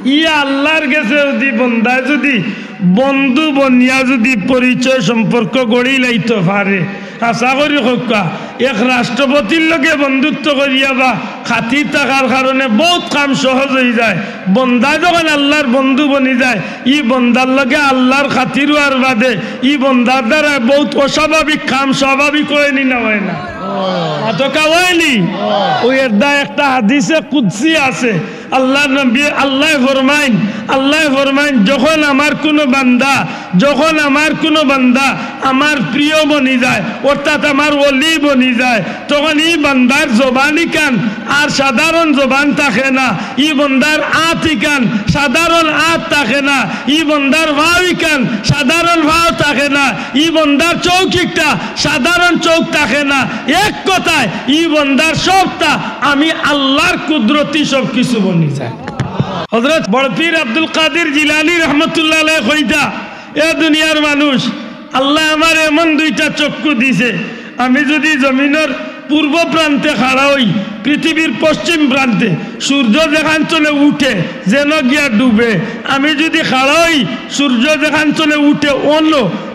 ই আল্লাহর কাছে যদি বন্দা যদি বন্ধু বনিয়া যদি পরিচয় সম্পর্ক গড়ি লাইতে পারে আশা করি হকা এক রাষ্ট্রপতির লগে বন্ধুত্ব করিয়া বা খাতির থাকার কারণে বহুত কাম সহজ হয়ে যায় বন্দা যখন আল্লাহর বন্ধু বনি যায় ই বন্দার লগে আল্লাহর খাতির হওয়ার বাদে ই বন্দার দ্বারা বহুত অস্বাভাবিক কাম স্বাভাবিক হয়নি না হয় না আতকা হয়নি ওই এর দা একটা হাদিসে কুদসি আছে আল্লাহ নবী আল্লাহ ফরমাইন যখন আমার কোনো বান্দা আমার প্রিয় বনি যায় অর্থাৎ আমার ওলি বনি যায় তখন ই বান্দার জবানি কান আর সাধারণ জবান থাকে না ই বন্দার আতি কান সাধারণ আত থাকে না ই বন্দার ভাওই কান সাধারণ ভাও থাকে না ই বন্দার চৌকিটা সাধারণ চৌক থাকে না এক কথায় ই বন্দার সবটা আমি আল্লাহর কুদরতি সব কিছু বনি যায় হযরত বড় পীর আব্দুল কাদের জিলানী রহমতুল্লাহ আলাইহি কইতা এ দুনিয়ার মানুষ আল্লাহ আমার এমন দুইটা চক্ষু দিছে আমি যদি জমিনের পূর্ব প্রান্তে খাড়া হই পৃথিবীর পশ্চিম প্রান্তে সূর্য যেখান চলে উঠে যেন গিয়া ডুবে আমি যদি খাড়া হই সূর্য যেখান চলে উঠে অন্য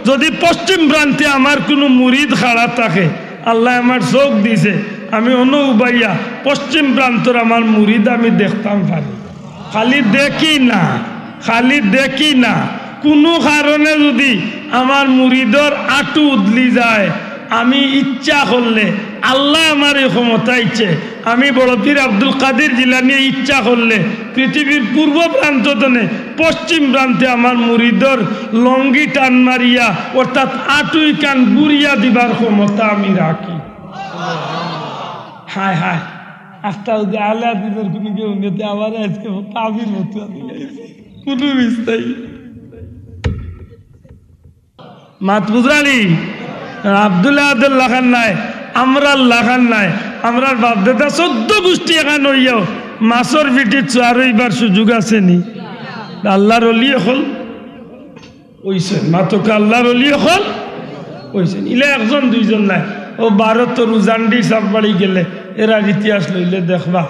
যদি পশ্চিম প্রান্তে আমার কোনো মুরিদ খাড়া থাকে আল্লাহ আমার চোখ দিছে আমি অন্য উবাইয়া পশ্চিম প্রান্তর আমার মুরিদ আমি দেখতাম পারি খালি দেখি না কোনো কারণে যদি আমার মুরিদর আটু উদলি যায় আমি ইচ্ছা করলে আল্লাহ আমার এই ক্ষমতা ইচ্ছে আমি বড় পীর আব্দুল কাদের জিলানী ইচ্ছা করলে পৃথিবীর পূর্ব প্রান্তনে পশ্চিম প্রান্তে আমার মুরিদর লঙ্গি টান মারিয়া অর্থাৎ আটুই কান বুড়িয়া দিবার ক্ষমতা আমি রাখি হায় হায় আস্তা আল্লাহ দিনের কোনো কেউ নেতে আমার আজকে কাবির মতো কোনো বিস্তাই মাত বুঝালি আব্দুল্লাহ আব্দুল্লাহ খান নাই আমরা লাখান নাই আমরা বাপ দাদা 14 গোষ্ঠী এখান হইয়াও মাছর পিঠে চুয়ারইবার সুযোগ আছে নি আল্লাহর অলি হল ওইছেন মাতকে আল্লাহর অলি হল ওইছেন ইলে একজন দুইজন নাই ও ভারত রুজান্ডি সাববাড়ি গেলে এরা ইতিহাস লইলে দেখবা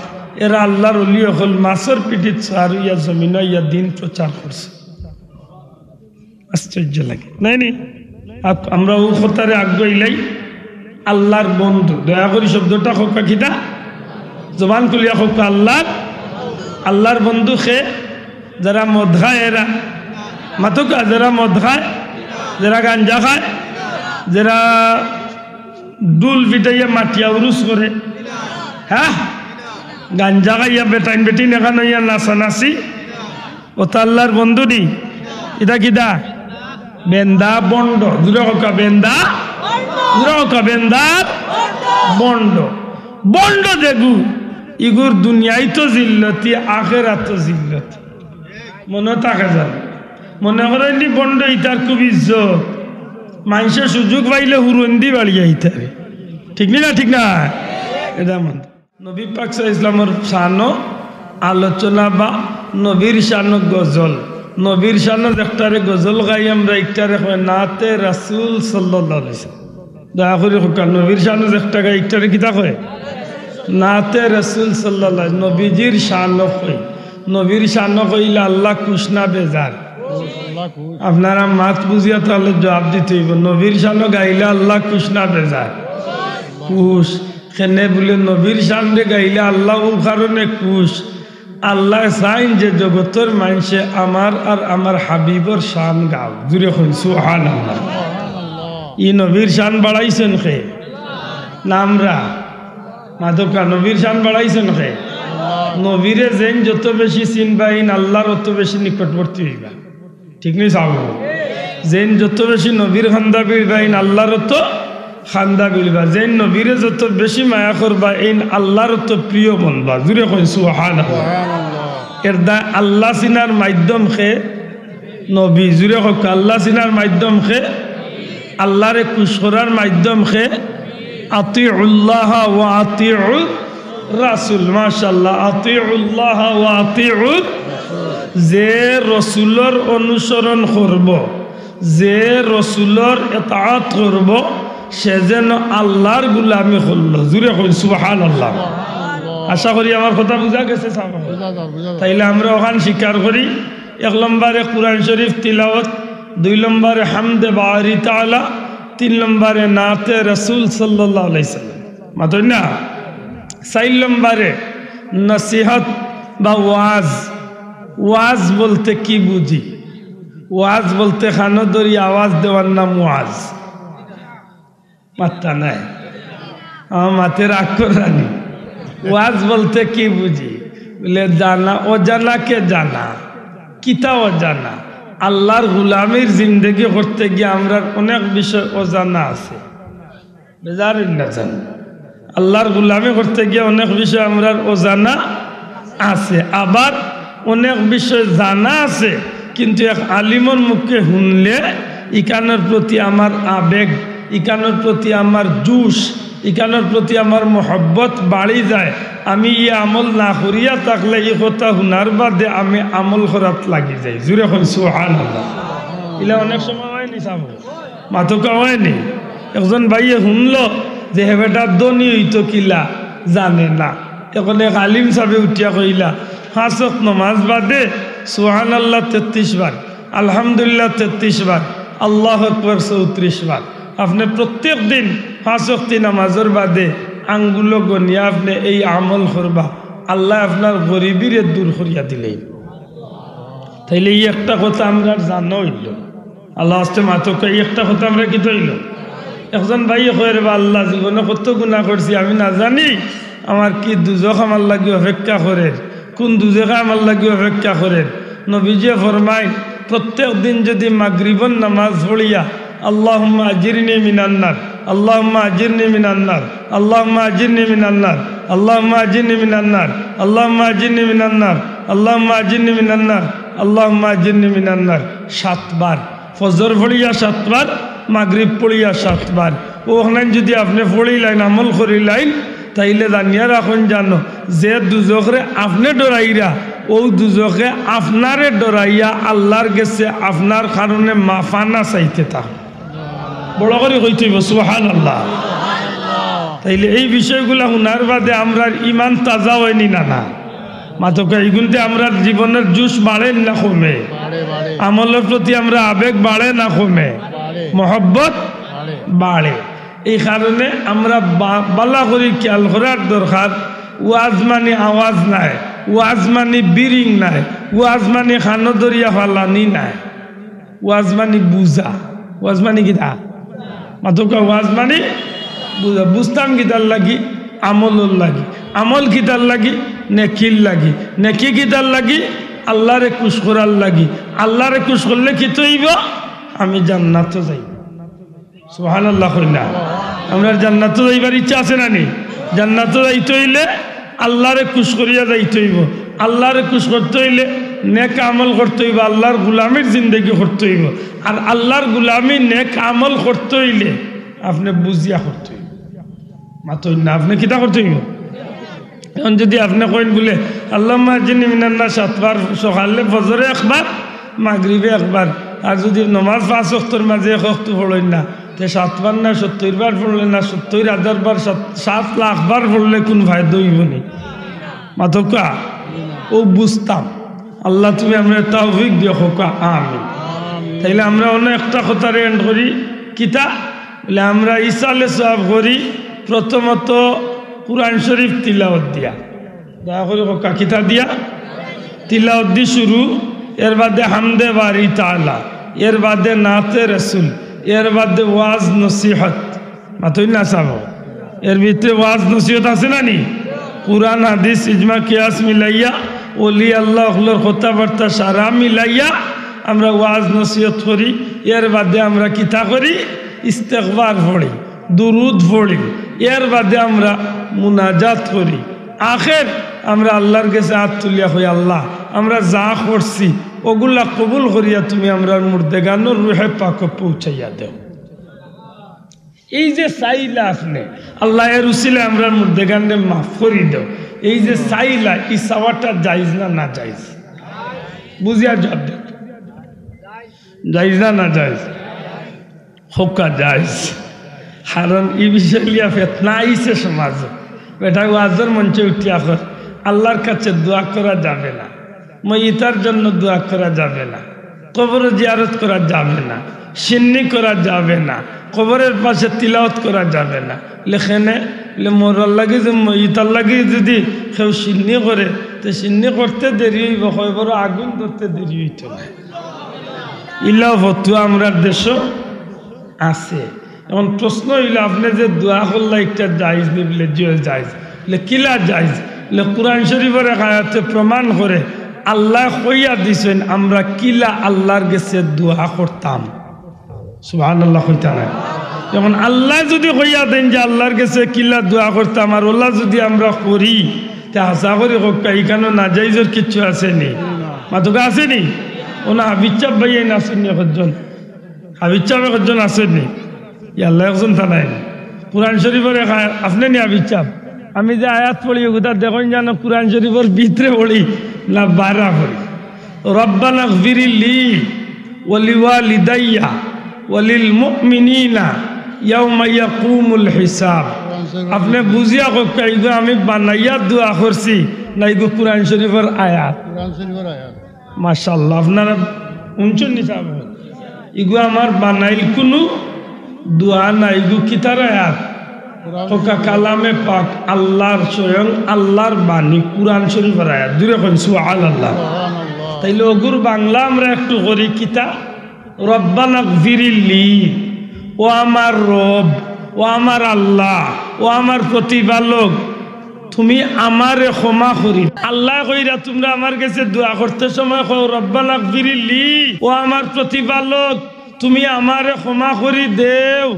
এরা আল্লাহর অলি হল মাছর পিঠে চুয়ারইয়া জমিন ইয়া দিন প্রচার করছে আশ্চর্য লাগে নাই নি আমরা ও কথারে আগ্রহীলাই আল্লাহর বন্ধু দয়া করি শব্দটা হোকা কিনা জবান খুলিয়া হোক আল্লাহর বন্ধু খে যারা মদ খায় এরা মাতুকা যারা মদ খায় যারা গাঞ্জা খায় যারা ডুল পিটাইয়া মাটিয়া উরুস করে হ্যাঁ গাঞ্জা খাইয়া বেটাইন বেটিন এখানে ইয়া নাচানাচি ওটা আল্লাহর বন্ধু নি এটা কিদা বেন্দা বন্ড জুড়ে হোকা বেন্দা বন্ড দেখু ইগুর দুনিয়ায় তো জিল্লতি আখেরাত তো জিল্লতি মনে থাকে যাবে মনে করেন বন্ড ইতার খুব ইজ্জত মানুষের সুযোগ পাইলে হুরন্দি বাড়িয়ে আইতে হবে ঠিক না ঠিক না এটা মন নবী পাক ইসলামের শানো আলোচনা বা নবীর শানো গজল নবীর শানো একটারে গজল গাই আমরা একটারে নাতে রাসূল সাল্লাল্লাহু আলাইহি ওয়াসাল্লাম দয়া করে হোক নবীর শানো একটা গাই একটারে কিতা কয় নাতে রাসূল সাল্লাল্লাহু নবীজির শানো কই নবীর শানো কইলে আল্লাহ কুশনা বেজার আপনারা মাত বুঝিয়া তাহলে জবাব দিতে হইব নবীর শানো গাইলে আল্লাহ কুশনা বেজার কুশ কেনে বলে নবীর সামনে গাইলে আল্লাহ ও কারণে কুশ আল্লাহ চাইন যে জগতের মানুষে আমার আর আমার হাবিবর শান গাও জুড়ে হন সুবহানাল্লাহ ই নবীর শান বাড়াইছেন খে নামরা মাদকা নবীর শান বাড়াইছেন খে নবীরে যেন যত বেশি চিনবাইন আল্লাহর অত বেশি নিকটবর্তী হইবা ঠিক নেই চাও যেন যত বেশি নবীর খান্দা বিড়বাইন আল্লাহর তো খান্দা বিড়বা যেন নবীরে যত বেশি মায়া করবা এই আল্লাহর তো প্রিয় বনবা জুড়ে কই সুবহানাল্লাহ এর দা আল্লাহ চিনার মাধ্যম খে নবী জুড়ে হোক আল্লাহ চিনার মাধ্যম খে আল্লাহরে খুশ করার মাধ্যম খে আতিউল্লাহ ওয়া আতিউর রাসূল মাশাআল্লাহ আতিউল্লাহ ওয়া আতিউর যে রসুলর অনুসরণ করব যে রসুলর ইতাআত করব সে যেন আল্লাহর গোলামি করল জুড়ে কই সুবহানাল্লাহ আশা করি আমার কথা বুঝা গেছে। তাইলে আমরা ওখান স্বীকার করি 1 নম্বরে কুরআন শরীফ তিলাওয়াত, 2 নম্বরে হামদে বারি তাআলা, 3 নম্বরে নাতে রাসূল সাল্লাল্লাহু আলাইহি সাল্লাম মাতই না। 4 নম্বরে নসিহত বা ওয়াজ। ওয়াজ বলতে কি বুঝি? ওয়াজ বলতে খানো ধরি আওয়াজ দেওয়ার নাম ওয়াজ। মাত্তা নাই, আমার মাতে রাগ করানি। ওয়াজ বলতে কি বুঝি? বলে জানা, অজানাকে জানা। কিতা অজানা? আল্লাহর গুলামির জিন্দগি করতে গিয়ে আমরা অনেক বিষয় অজানা আছে, বেজারের না জানা। আল্লাহর গুলামি করতে গিয়ে অনেক বিষয় আমরা অজানা আছে, আবার অনেক বিষয় জানা আছে, কিন্তু এক আলিমর মুখে শুনলে ইকানোর প্রতি আমার আবেগ, ইকানোর প্রতি আমার জুস, ইকানোর প্রতি আমার মহব্বত বাড়ি যায়। আমি ই আমল না করিয়া থাকলে এই কথা শুনার বাদে আমি আমল করাত লাগি যাই। জুড়ে এখন সুবহানাল্লাহ। এগুলা অনেক সময় হয়নি, চাব মাতকা হয়নি। একজন ভাইয়ে শুনলো যে হে বেটা দনি হইতো কিলা জানে না, এখন এক আলিম সাহেবে উঠিয়া কইলা 5 ওয়াক্ত নামাজ বাদে সুবহানাল্লাহ 33 বার, আলহামদুলিল্লাহ 33 বার, আল্লাহু আকবার 34 বার। আপনি প্রত্যেক দিন 5 ওয়াক্ত নামাজের বাদে আঙ্গুলো গনিয়া আপনি এই আমল করবা, আল্লাহ আপনার গরিবিরে দূর করিয়া দিলেন। তাইলে এই একটা কথা আমরা জানা হইল, আল্লাহ আসতে মাতক এই একটা কথা আমরা কি হইল। একজন ভাই কয়ে বা আল্লাহ জীবনে কত গুনাহ করছি আমি না জানি, আমার কি দুজখ আমার লাগি অপেক্ষা করে, কোন দুজখে আমার লাগি অপেক্ষা করে। নবীজি ফরমায় প্রত্যেক দিন যদি মাগরিবন নামাজ পড়িয়া আল্লাহুম্মা আজিরনি মিনান নার, আল্লাহুম্মা আজিরনি মিনান নার, আল্লাহুম্মা আজিরনি মিনান নার, আল্লাহুম্মা আজিরনি মিনান নার, আল্লাহুম্মা আজিরনি মিনান নার, আল্লাহুম্মা আজিরনি মিনান নার, আল্লাহুম্মা আজিরনি মিনান নার 7 বার। ফজর পড়িয়া 7 বার, মাগরিব পড়িয়া 7 বার। ওখানে যদি আপনি পড়িলেন আমল করিলেন, তাইলে জানিয়া রাখুন জানো যে দুজখরে আপনি ডরাইরা, ও দুজখে আপনারে ডরাইয়া আল্লাহর গেছে আপনার কারণে মাফানা চাইতে থাক। বড় করে কইতে হইব সুবহানাল্লাহ। তাইলে এই বিষয়গুলা শোনার বাদে আমরা ইমান তাজা হয়নি না না মাতকা, এইগুলোতে আমরা জীবনের জুস বাড়ে না কমে, আমলের প্রতি আমরা আবেগ বাড়ে না কমে, মহব্বত বাড়ে। এই কারণে আমরা বালা করি খেয়াল করার দরকার। ওয়াজ মানে আওয়াজ নাই, ওয়াজ মানে বিরিং নাই, ওয়াজ মানে খানো দরিয়া ফালানি নাই, ওয়াজ মানে বুঝা। ওয়াজ মানে কিতা মাতকা? ওয়াজ মানে বুঝা। বুঝতাম কিতার লাগি? আমলর লাগি। আমল কিতার লাগি? নেকির লাগি। নেকি কিতার লাগি? আল্লাহরে খুশ করার লাগি। আল্লাহরে খুশ করলে কি তৈব? আমি জান্নাত যাই। সুবহানাল্লাহ কইনা। আমরা জান্নাত যাইবার ইচ্ছা আছে না নি? জান্নাত যাইতে হইলে আল্লাহরে খুশ করিয়া যাইতে হইব। আল্লাহরে খুশ করতে হইলে নেক আমল করতে হইব, আল্লাহর গুলামির জিন্দগি করতে হইব। আর আল্লাহর গুলামি নেক আমল করতে হইলে আপনি বুঝিয়া করতে হইব। মাতই না, আপনি কিতা করতে হইব? এখন যদি আপনি কইন বলে আল্লাহুম্মা আজিরনি মিনান নার 7 বার, সকালে ফজরে 1 বার, মাগরিবে 1 বার, আর যদি নমাজ 5 ওয়াক্তের মাঝে 1 ওয়াক্ত পড়লেন না, তে 7 বার না 70 বার পড়লেন না, 70,000 বার, 7 লাখ বার পড়লে কোন ফায়দা হইব নি মাতকা? ও বুঝতাম। আল্লাহ তুমি আমরা তৌফিক দিও হোকা, আমিন। তাইলে আমরা অন্য একটা কথা এন্ড করি কিতা বলে আমরা ইসালে সওয়াব করি প্রথমত কুরআন শরীফ তিলাওয়াত দিয়া। দয়া করে হোকা কিতা দিয়া? তিলাওয়াত দি শুরু, এর বাদে হামদে বারি তাআলা, এর বাদে নাতে রাসূল, এর বাদে ওয়াজ নসিহত। মাতই না চাব এর ভিতরে ওয়াজ নসিহত আছে না নি? কুরআন হাদিস ইজমা কিয়াস মিলাইয়া ওলি আল্লাহর কথাবার্তা সারা মিলাইয়া আমরা ওয়াজ নসিহত করি। এর বাদে আমরা কিতা করি? ইস্তেগফার পড়ি, দুরুদ পড়ি। এর বাদে আমরা মুনাজাত করি। আখের আমরা আল্লাহর কাছে হাত তুলিয়া হই, আল্লাহ আমরা যা করছি ওগুলা কবুল করিয়া তুমি আমরা মুর্দেগানোর রুহে পাক পৌঁছাইয়া দেও। এই যে চাইলা আপনি আল্লাহ এর উসিলে আমরা মুর্দেগানে মাফ করি দেও, এই যে চাইলা, এই চাওয়াটা জায়েজ না না জায়েজ? বুঝিয়া জবাব দেও, জায়েজ না না জায়েজ? হোকা জায়েজ। কারণ এই বিষয় লিয়া ফেতনা আইছে সমাজে। বেটা ওয়াজের মঞ্চে উঠিয়া কর আল্লাহর কাছে দোয়া করা যাবে না, মইতার জন্য দোয়া করা যাবে না, কবর জিয়ারত করা যাবে না, সিন্নি করা যাবে না, কবরের পাশে তিলাওয়াত করা যাবে না। লেখেনে মোরার লাগে যে মইতার লাগে যদি কেউ সিন্নি করে তো সিন্নি করতে দেরি হইব, হয় বড় আগুন ধরতে দেরি হইত না। ইলা ফতুয়া আমরা দেশও আছে। এখন প্রশ্ন হইল আপনি যে দোয়া করলে একটা জায়জ নিবলে জায়জ কিলা জায়জ কোরআন শরীফের এক আয়াতে প্রমাণ করে আল্লাহ কইয়া দিছেন আমরা কিলা আল্লাহর কাছে দোয়া করতাম। সুবহানাল্লাহ কইতা না? যেমন আল্লাহ যদি কইয়া দেন যে আল্লাহর কাছে কিলা দোয়া করতাম আর ওল্লাহ যদি আমরা করি তা আশা করি এইখানে না যাইজোর কিচ্ছু আসেনি, মাতুকা আসেনি। ওনা হাবিচাপ ভাইয়াই না আসেননি একজন, হাবিচাপ একজন আসেননি, আল্লাহ একজন থানায় কোরআন শরীফের আপনি নি হাবিচাপ। আমি যে আয়াত পড়ি ওটা দেখুন জানো কোরআন শরীফের ভিতরে পড়ি না বারা পড়ি। রব্বানা গফিরলি ওয়ালিওয়ালিদাইয়া ওয়ালিল মুমিনিনা ইয়াউমা ইয়াকুমুল হিসাব। আপনি বুঝিয়া কইগো আমি বানাইয়া দোয়া করছি না এগো কোরআন শরীফের আয়াত? কোরআন শরীফের আয়াত। মাশাআল্লাহ আপনারা উনচন নিসাব এগো আমার বানাইল কোনো দোয়া না, এগো কিতার আয়াত? কোকা কালামে পাক আল্লাহর স্বয়ং আল্লাহর বাণী কোরআন শরীফের আয়াত। দূরে কোন সুবহানাল্লাহ। তাইলে ওগুর বাংলা আমরা একটু করি কিতা রব্বানা গফিরলি, ও আমার রব, ও আমার আল্লাহ, ও আমার প্রতিপালক তুমি আমারে ক্ষমা করি। আল্লাহ কইরা তোমরা আমার কাছে দোয়া করতে সময় কও রব্বানা গফিরলি, ও আমার প্রতিপালক তুমি আমারে ক্ষমা করি দেও,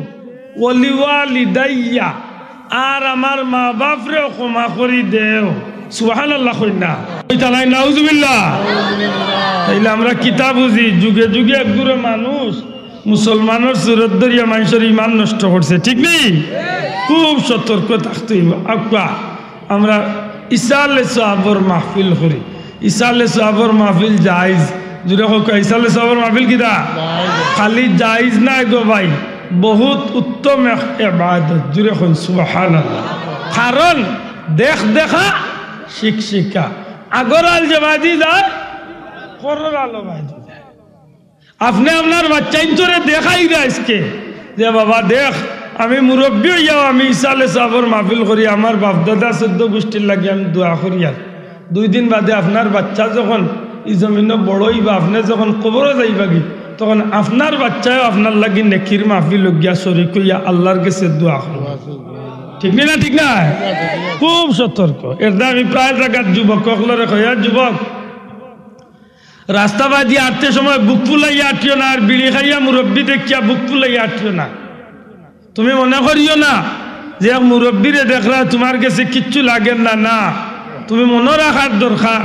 ওয়ালিওয়ালিদাইয়া আর আমার মা বাপরেও ক্ষমা করি দেও। সুবহানাল্লাহ কইনা কইতালাই নাউজুবিল্লাহ। তাইলে আমরা কিতাব বুঝি যুগে যুগে একগুলো মানুষ মুসলমানের সুরত ধরিয়া মানুষের ইমান নষ্ট করছে, ঠিক নেই? খুব সতর্ক থাকতে হইব। আমরা ঈসা আলাইহিস সালামের মাহফিল করি, ঈসা আলাইহিস সালামের মাহফিল জায়েজ? জুড়ে হোক ঈসা আলাইহিস সালামের মাহফিল কিটা খালি জায়েজ না গো ভাই, বহুত উত্তম এক ইবাদত। জুড়ে হন সুবহানাল্লাহ। কারণ দেখা শিক্ষা আগর আল যে বাজি যায় করর আলো বাজি যায়। আপনি আপনার বাচ্চা ইন্তরে দেখাই আজকে যে বাবা দেখ আমি মুরব্বী হইয়াও আমি ঈসা আলাইহিস সালামের মাহফিল করি, আমার বাপদাদা 14 গোষ্ঠীর লাগে আমি দোয়া করি। আর 2 দিন বাদে আপনার বাচ্চা যখন এই জমিনে বড় হইবা, আপনি যখন কবরে যাইবা কি তখন আপনার বাচ্চাও আপনার লাগি নেকির মাহফিল গিয়া শরীক হইয়া আল্লাহর কাছে দোয়া করবে। ঠিক না? ঠিক না? খুব সতর্ক। এটা আমি প্রায় জায়গার যুবক সকলের কইয়া, যুবক রাস্তা বাদি আটতে সময় বুক ফুলাইয়া আটিও না, আর বিড়ি খাইয়া মুরব্বী দেখিয়া বুক ফুলাইয়া আটিও না। তুমি মনে করিও না যে মুরব্বীরে দেখলা তোমার কাছে কিচ্ছু লাগে না, না তুমি মনে রাখার দরকার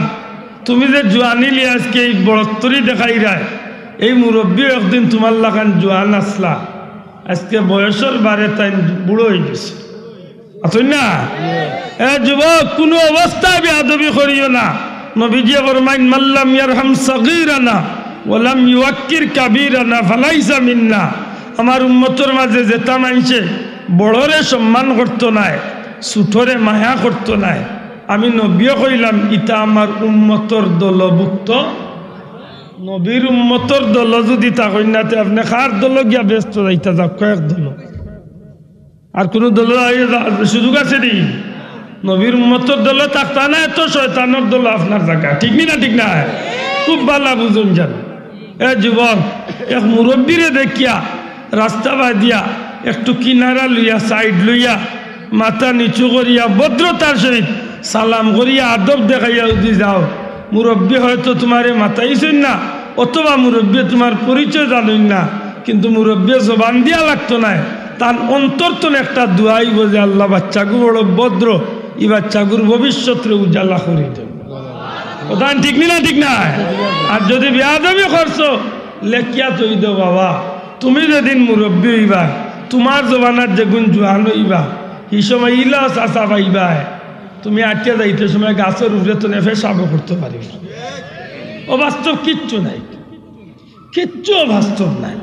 তুমি যে জোয়ানি লিয়ে আজকে এই বড়ত্তরি দেখাই রায়, এই মুরব্বী একদিন তোমার লাগান জোয়ান আসলা, আজকে বয়সের বারে তাই বুড়ো হয়ে গেছে। আসুন না যুবক, কোনো অবস্থায় বেয়াদবি করিও না। নবীজি ফরমাইন মাল্লাম ইয়ারহাম সাগীরানা ওয়ালাম ইউক্কির কাবীরানা ফালাইসা মিন্না। আমার উম্মতের মাঝে যেটা মানছে বড়রে সম্মান করতো নাই, ছোটরে মায়া করতো নাই, আমি নবীও কইলাম ইটা আমার উম্মতর দলভুক্ত। নবীর উম্মতর দল যদি তা কইনাতে আপনি কার দল গিয়া ব্যস্ত যাইতা যাক, কয়েক দল আর কোন দল সুযোগ আছে নি? নবীর উম্মতর দলে থাকতা না, এত শয়তানের দল আপনার জায়গা। ঠিক না? ঠিক না? খুব ভালো বুঝুন যান। এ যুবক, এক মুরব্বীরে দেখিয়া রাস্তা বাদিয়া একটু কিনারা লইয়া সাইড লইয়া মাথা নিচু করিয়া ভদ্রতার সহিত সালাম করিয়া আদব দেখাইয়া যদি যাও, মুরব্বী হয়তো তোমার মাথাইছেন না, অথবা মুরব্বী তোমার পরিচয় জানেন না, কিন্তু মুরব্বী জবান দিয়া লাগতো না, তার অন্তর্তন একটা দোয়াই বোঝে আল্লাহ বাচ্চাগু বড় ভদ্র, এই বাচ্চাগুর ভবিষ্যৎরে উজালা করে দেব। কথা ঠিক না? ঠিক না? আর যদি বেয়াদবি করছো লেখিয়া তৈ দো বাবা, তুমি যেদিন মুরব্বী হইবা তোমার জবানার যেগুন জোয়ান হইবা এই সময় ইলা চাষা পাইবা, তুমি আটকে যাইতে সময় গাছের উপরে তো নেফে সাবো করতে পারিব। অবাস্তব কিচ্ছু নাই, কিচ্ছু অবাস্তব নাই।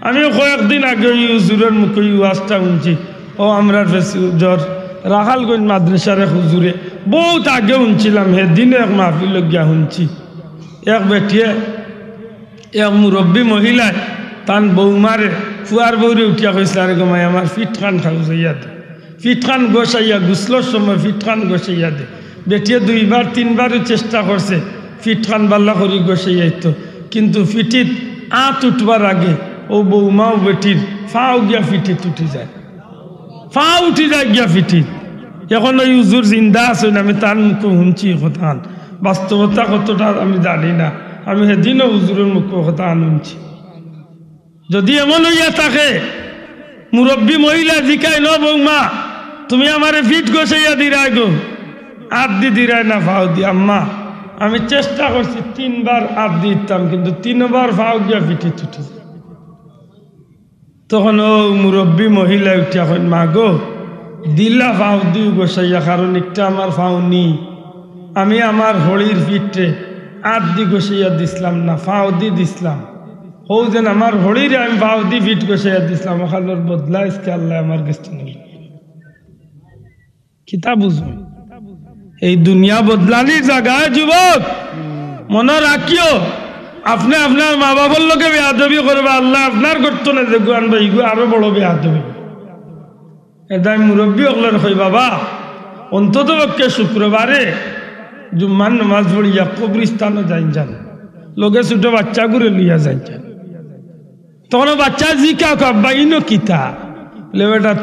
আমি কয়েকদিন আগে হুজুরের মুখে ওয়াজটা শুনছি, ও আমরা জ্বর রাখালগঞ্জ মাদ্রাসার এক হুজুরে বহুত আগে শুনছিলাম, সেদিন এক মাহফিল গিয়া শুনছি। এক বেটিয়ে এক মুরব্বী মহিলায় তান বৌমারে ফুয়ার বৌরে উঠিয়া কইছিল, আরে গমাই আমার ফিট খান খাওয়াইয়া দে, ফিট খান গোসাইয়া গুসলোর সময় ফিট খান গোসাইয়া দে। বেটিয়ে 2বার 3বারও চেষ্টা করছে ফিট খান বাল্লা করি গোসাইয়াইতো, কিন্তু ফিটিত আঁত উঠবার আগে ও বৌমাও বেটির ফাও গিয়া ফিটিত উঠে যায়, ফা উঠে যায় গিয়া ফিটিত। এখন ওই হুজুর জিন্দা আছেন, আমি তার মুখে শুনছি কথা, বাস্তবতা কতটা আমি জানি না, আমি সেদিনও হুজুরের মুখে কথা শুনছি। যদি এমন হইয়া থাকে মুরব্বী মহিলা জিকায়, ন বৌমা তুমি আমারে ফিট গোসাইয়া দিরাই গো, আত দি দিরাই না ফাও দি। আম্মা আমি চেষ্টা করছি 3বার আত দিতাম, কিন্তু 3বার ফাও গিয়া ফিটি তুটি। তখন ও মুরব্বী মহিলা উঠিয়া কইন, মা গো দিলা ফাও দিও গোসাইয়া, কারণ একটা আমার ফাও নি, আমি আমার হলির ফিটে আত দি গোসাইয়া দিছিলাম না, ফাও দি দিছিলাম। হো যেন আমার হলিরে আমি ফাও দি ফিট গোসাইয়া দিছিলাম, ওখানোর বদলা ইসকে আল্লাহ আমার কাছে নিল। কিতা বুঝবেন এই দুনিয়া বদলানির জায়গায় যুবক মনে রাখিও, আপনি আপনার মা বাবার লোকে বেয়াদবি করবে, আল্লাহ আপনার করতো না দেখো আনবা ইগো আরো বড় বেয়াদবি। এটাই মুরব্বী হকলের কই, বাবা অন্তত পক্ষে শুক্রবারে জুম্মার নামাজ পড়িয়া কবরিস্তানও যান, লোকে ছোট বাচ্চা ঘুরে লইয়া যান। তখন বাচ্চা জিকা আব্বা ইনো কিতা, বলে বেটা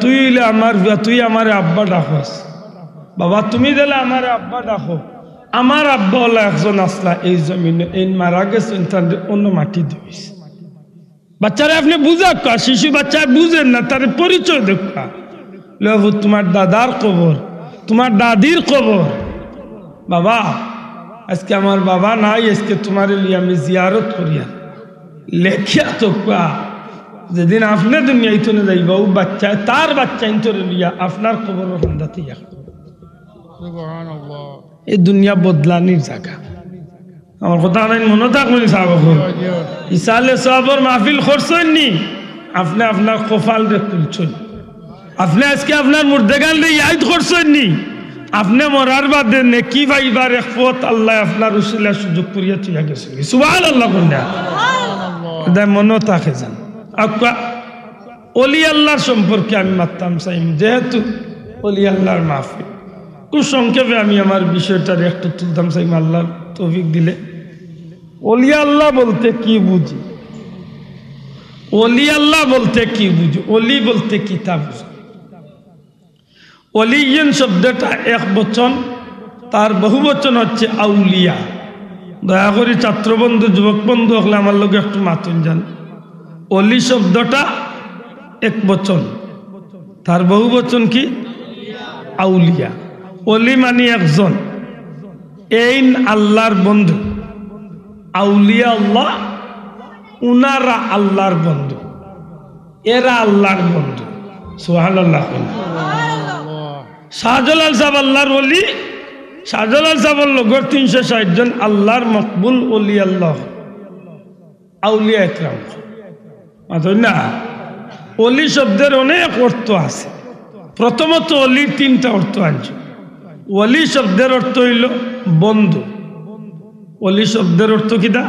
তুই আমার আব্বা ডাকস, বাবা তুমি দিলে আমার আব্বা ডাকো। আমার আব্বা হলো একজন আসলা এই জমিনে, এই মারা গেছেন, তার অন্য মাটি দিস। বাচ্চারা আপনি বুঝা, শিশু বাচ্চা বুঝেন না, তার পরিচয় দেখা, তোমার দাদার কবর, তোমার দাদির কবর। বাবা আজকে আমার বাবা নাই, আজকে তোমার লিয়ে আমি জিয়ারত করিয়া লেখিয়া তো যেদিন আপনি দুনিয়ায় তো যাইবা, ও বাচ্চা তার বাচ্চা ইন্তরে লিয়া আপনার কবর সন্ধ্যাতে এই দুনিয়া বদলানির জায়গা। আমার কথা নাই মনে থাকবেন সাহাব ইসালে সাহাবর মাহফিল করছেন নি, আপনি আপনার কপাল রে তুলছেন, আপনি আজকে আপনার মুর্দেগান রে ইয়াদ করছেন নি, আপনি মরার বাদে নেকি ভাইবার এক পথ আল্লাহ আপনার উসিলা সুযোগ করিয়া তুইয়া গেছে। সুবহানাল্লাহ কন্যা দেয় মনে থাকে যান। অলি আল্লাহর সম্পর্কে আমি মারতাম চাইম, যেহেতু অলি আল্লাহর মাহফিল, খুব সংক্ষেপে আমি আমার বিষয়টার একটু তুলতাম চাইম আল্লাহর তৌফিক দিলে। অলি আল্লাহ বলতে কি বুঝি, অলি আল্লাহ বলতে কি বুঝি, অলি বলতে কি তা বুঝি। অলিয়ন শব্দটা এক বচন, তার বহু বচন হচ্ছে আউলিয়া। দয়া করে ছাত্রবন্ধু যুবক বন্ধু হলে আমার লোক একটু মাতুন যান। অলি শব্দটা এক বচন, তার বহু বচন কি আউলিয়া। অলি মানে একজন, এইন আল্লাহর বন্ধু, আউলিয়া আল্লাহ উনারা আল্লাহর বন্ধু, এরা আল্লাহর বন্ধু। সুবহানাল্লাহ। শাহজালাল সাহেব আল্লাহর ওলি, শাহজালাল সাহেবের লগর 360 জন আল্লাহর মকবুল ওলি আল্লাহ আউলিয়া একরাম। মাত্র না, অলি শব্দের অনেক অর্থ আছে। প্রথমত অলির 3টা অর্থ আছে। অলি শব্দের অর্থ হইল বন্ধু, অলি শব্দের অর্থ কিটা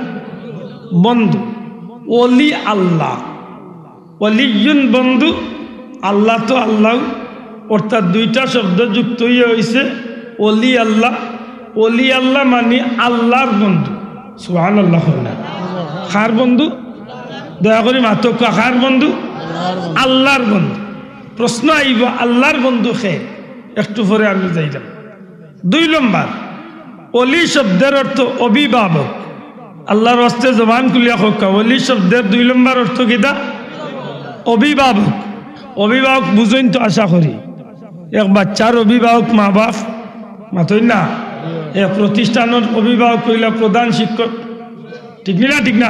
বন্ধু। অলি আল্লাহ, অলিয়ুন বন্ধু, আল্লাহ তো আল্লাহ, অর্থাৎ 2টা শব্দ যুক্ত হয়ে হয়েছে অলি আল্লাহ। অলি আল্লাহ মানে আল্লাহর বন্ধু। সুবহানাল্লাহ। কার বন্ধু? দয়া করে মাতো কার বন্ধু? আল্লাহর বন্ধু। প্রশ্ন আইব আল্লাহর বন্ধু খে, একটু পরে আমি যাইলাম। 2 নম্বর, অলি শব্দের অর্থ অভিভাবক। আল্লাহর হস্তে জবান খুলিয়া হোক, অলি শব্দের 2 নম্বর অর্থ কিটা অভিভাবক। অভিভাবক বুঝেন তো আশা করি, এক বাচ্চার অভিভাবক মা বাপ, মাতই না, এক প্রতিষ্ঠানের অভিভাবক হইলা প্রধান শিক্ষক, ঠিক না? ঠিক না?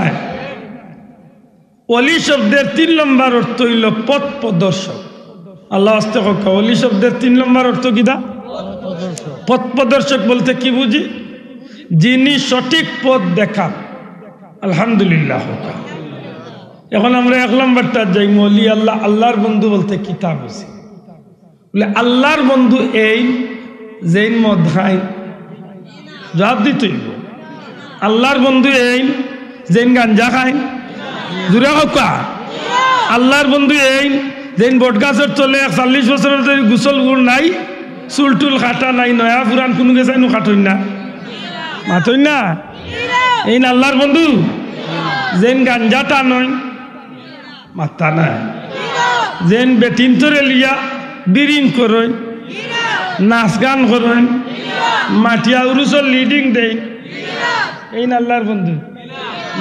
অলি শব্দের 3 নম্বর অর্থ হইল পথ প্রদর্শক। আল্লাহ হস্তে হোক, অলি শব্দের 3 নম্বর অর্থ কিটা পথ প্রদর্শক। বলতে কি বুঝি? যিনি সঠিক পথ দেখান। আলহামদুলিল্লাহ। এখন আমরা 1 নম্বরটা যাই, অলি আল্লাহ, আল্লাহর বন্ধু বলতে কিতা বুঝি? বলে আল্লাহর বন্ধু এই যেইন মদ খায়, জবাব দিতেই। আল্লাহর বন্ধু এই যেইন গাঞ্জা খায়, জুড়ে হকা। আল্লাহর বন্ধু এই যেইন বট গাছের চলে 40 বছরের ধরে গোসল গুড় নাই, চুল টুল কাটা নাই, নয়া পুরান কোনো গেছাই নো কাটই না, মাতই না। এই আল্লাহর বন্ধু যেন গাঞ্জাটা নয়, মাতা নাই। যেন বেটিন তরে লিয়া বিরিং করই, নাচ গান করেন, মাটিয়া উরুসর লিডিং দেয়, এই আল্লাহর বন্ধু।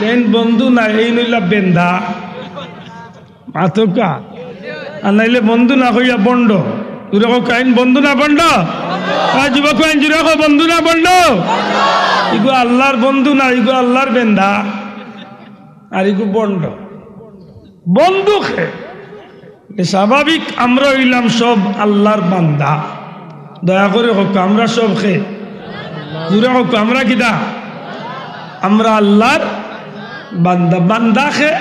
লেন বন্ধু না, এই নইলা বেন্দা মাতকা। আর নাইলে বন্ধু না হইয়া বন্ড। তুই কাইন বন্ধু না বন্ড, যুবক আইন জুড়ে বন্ধু না বন্ড। ইগো আল্লাহর বন্ধু না, ইগো আল্লাহর বেন্দা, আর ইগো বন্ড। বন্ধুকে স্বাভাবিক আমরা হইলাম সব আল্লাহর বান্দা। দয়া করে হোক আমরা সব খে জুড়ে হোক আমরা কিনা, আমরা আল্লাহর বান্দা। বান্দা খে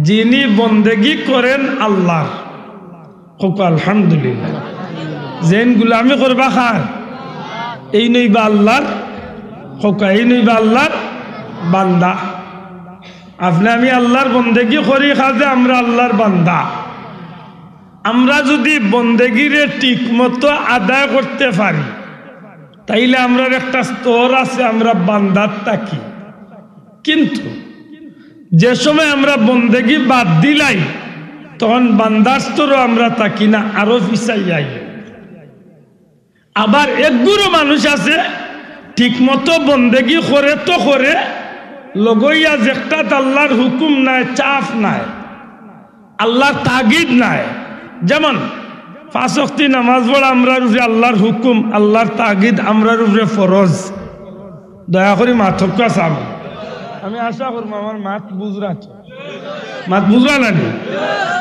যিনি বন্দেগি করেন আল্লাহর, হোক আলহামদুলিল্লাহ। যেন গুলামি করবা খান, এই নইবা আল্লাহর হোক, এই নইবা আল্লাহর বান্দা। আপনি আমি আল্লাহর বন্দেগি করি খাজে আমরা আল্লাহর বান্দা। আমরা যদি বন্দেগিরে ঠিক মতো আদায় করতে পারি, তাইলে আমরা একটা স্তর আছে, আমরা বান্দার থাকি। কিন্তু যে সময় আমরা বন্দেগি বাদ দিলাই, তখন বান্দার স্তরও আমরা থাকি না, আরো পিছাই যাই। আবার একগুলো মানুষ আছে ঠিক মতো বন্দেগি করে তো করে, লগইয়া যেটা আল্লাহর হুকুম নাই, চাপ নাই, আল্লাহর তাগিদ নাই। যেমন 5 ওয়াক্ত নামাজ পড়া আমরার উপরে আল্লাহর হুকুম, আল্লাহর তাগিদ আমরার উপরে ফরজ। দয়া করি মাথকা চাব। আমি আশা করব আমার মাত বুঝরা, মাত বুঝরা নানি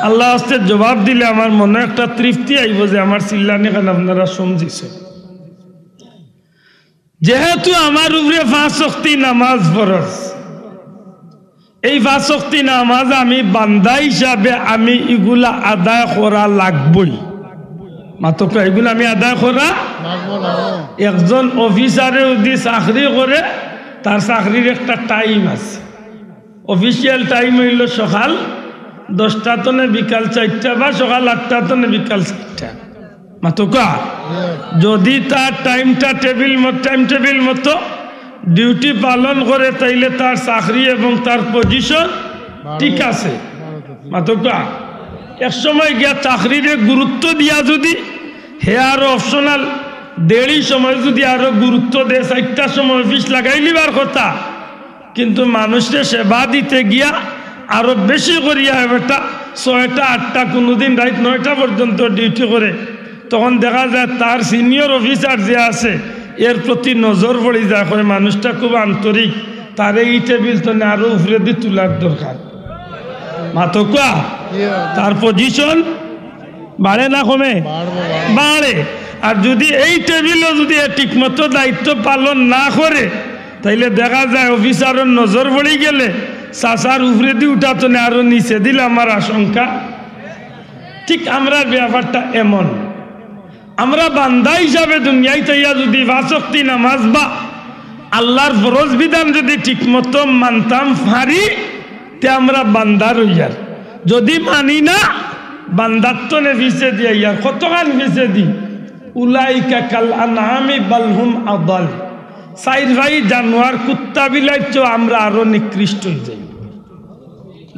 আল্লাহ আস্তে জবাব দিলে আমার মনে একটা তৃপ্তি আইব যে আমার চিল্লানি খান আপনারা সমঝিছে। যেহেতু আমার উপরে 5 ওয়াক্ত নামাজ ফরজ, এই 5 ওয়াক্ত নামাজ আমি বান্দা হিসাবে আমি এগুলা আদায় করা লাগবই। মাত্র এগুলো আমি আদায় করা। একজন অফিসারে যদি চাকরি করে, তার চাকরির একটা টাইম আছে। অফিসিয়াল টাইম হইল সকাল 10টা তনে বিকাল 4টা, বা সকাল 8টা তনে বিকাল 4টা। মাতকা যদি তার টাইম টেবিল মতো ডিউটি পালন করে, তাইলে তার চাকরি এবং তার পজিশন ঠিক আছে। মাতকা এক সময় গিয়া চাকরিরে গুরুত্ব দিয়া যদি হে আরো অপশনাল দেরি সময় যদি আরো গুরুত্ব দেয়, 4টার সময় অফিস লাগাই লিবার কথা, কিন্তু মানুষকে সেবা দিতে গিয়া আরো বেশি করিয়া এটা 6টা 8টা, কোনোদিন রাত 9টা পর্যন্ত ডিউটি করে, তখন দেখা যায় তার সিনিয়র অফিসার যে আছে এর প্রতি নজর পড়ে যায়, করে মানুষটা খুব আন্তরিক, তার এই টেবিল তো আরো উপরে দিয়ে তোলার দরকার। মাতকা তার পজিশন বাড়ে না কমে? বাড়ে। আর যদি এই টেবিলও যদি ঠিক মতো দায়িত্ব পালন না করে, তাইলে দেখা যায় অফিসারের নজর পড়ে গেলে চাচার উপরে দিয়ে উঠাতো না, আরো নিচে দিলে আমার আশঙ্কা। ঠিক আমরা ব্যাপারটা এমন, আমরা বান্দা হিসাবে দুনিয়ায় তাইয়া যদি 5 ওয়াক্ত নামাজ বা আল্লাহর ফরজ বিধান যদি ঠিক মতো মানতাম পারি, তে আমরা বান্দার হইয়ার। যদি মানি না, বান্দার তো নেভিসে দিয়ে ইয়ার কতখান ভিসে দি। উলাইকা কাল আনআমি বাল হুম আদাল। 4 ভাই জানোয়ার কুত্তা বিলাইছ, আমরা আরো নিকৃষ্ট হয়ে যাই।